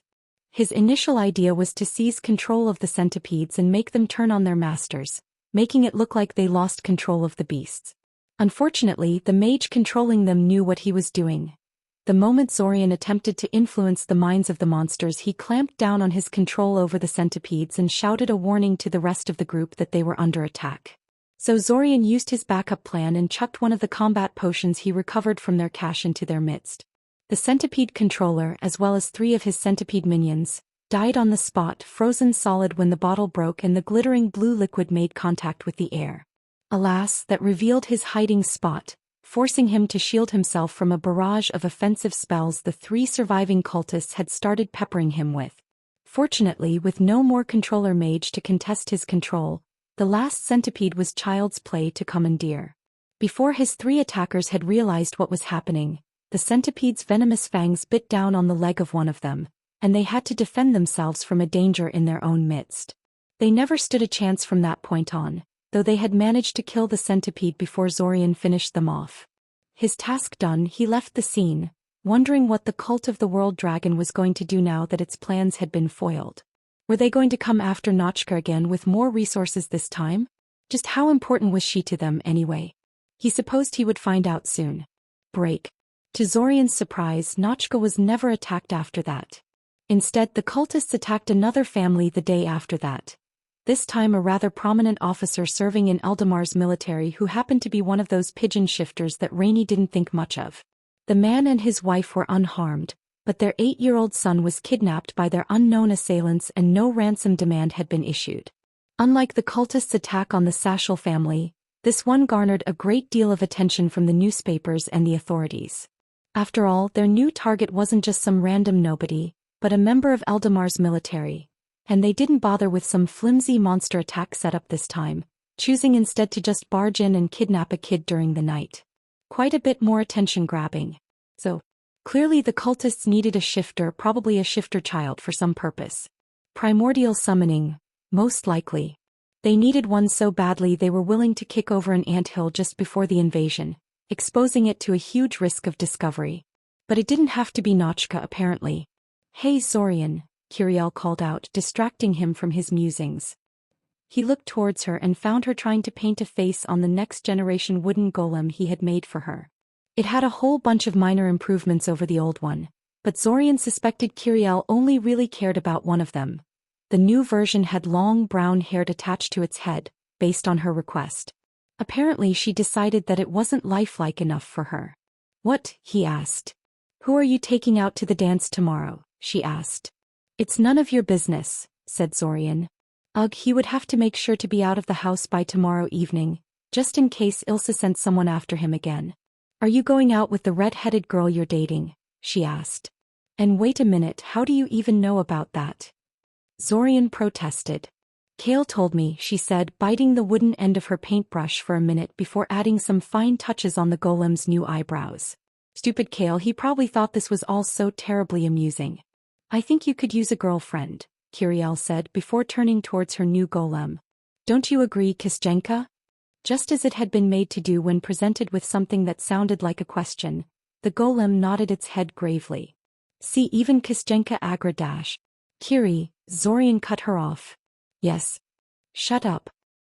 His initial idea was to seize control of the centipedes and make them turn on their masters, making it look like they lost control of the beasts. Unfortunately, the mage controlling them knew what he was doing. The moment Zorian attempted to influence the minds of the monsters, he clamped down on his control over the centipedes and shouted a warning to the rest of the group that they were under attack. So Zorian used his backup plan and chucked one of the combat potions he recovered from their cache into their midst. The centipede controller, as well as 3 of his centipede minions, died on the spot, frozen solid when the bottle broke and the glittering blue liquid made contact with the air. Alas, that revealed his hiding spot, forcing him to shield himself from a barrage of offensive spells the 3 surviving cultists had started peppering him with. Fortunately, with no more controller mage to contest his control, the last centipede was child's play to commandeer. Before his 3 attackers had realized what was happening, the centipede's venomous fangs bit down on the leg of one of them, and they had to defend themselves from a danger in their own midst. They never stood a chance from that point on, though they had managed to kill the centipede before Zorian finished them off. His task done, he left the scene, wondering what the Cult of the World Dragon was going to do now that its plans had been foiled. Were they going to come after Notchka again with more resources this time? Just how important was she to them anyway? He supposed he would find out soon. Break. To Zorian's surprise, Notchka was never attacked after that. Instead, the cultists attacked another family the day after that. This time a rather prominent officer serving in Eldamar's military who happened to be one of those pigeon shifters that Rainey didn't think much of. The man and his wife were unharmed, but their 8-year-old son was kidnapped by their unknown assailants and no ransom demand had been issued. Unlike the cultists' attack on the Sashel family, this one garnered a great deal of attention from the newspapers and the authorities. After all, their new target wasn't just some random nobody, but a member of Eldamar's military. And they didn't bother with some flimsy monster attack setup this time, choosing instead to just barge in and kidnap a kid during the night. Quite a bit more attention-grabbing. So, clearly the cultists needed a shifter, probably a shifter child for some purpose. Primordial summoning, most likely. They needed one so badly they were willing to kick over an anthill just before the invasion, exposing it to a huge risk of discovery. But it didn't have to be Notchka apparently. "Hey Zorian," Kiriel called out, distracting him from his musings. He looked towards her and found her trying to paint a face on the next-generation wooden golem he had made for her. It had a whole bunch of minor improvements over the old one, but Zorian suspected Kiriel only really cared about one of them. The new version had long brown hair attached to its head, based on her request. Apparently she decided that it wasn't lifelike enough for her. "What?" he asked. "Who are you taking out to the dance tomorrow?" she asked. "It's none of your business," said Zorian. Ugh, he would have to make sure to be out of the house by tomorrow evening, just in case Ilsa sent someone after him again. "Are you going out with the red-headed girl you're dating?" she asked. "And wait a minute, how do you even know about that?" Zorian protested. "Kale told me," she said, biting the wooden end of her paintbrush for a minute before adding some fine touches on the golem's new eyebrows. Stupid Kale, he probably thought this was all so terribly amusing. "I think you could use a girlfriend," Kiriel said before turning towards her new golem. "Don't you agree, Kistjenka?" Just as it had been made to do when presented with something that sounded like a question, the golem nodded its head gravely. "See, even Kistjenka Agra dash." "Kiri," Zorian cut her off. "Yes." "Shut up."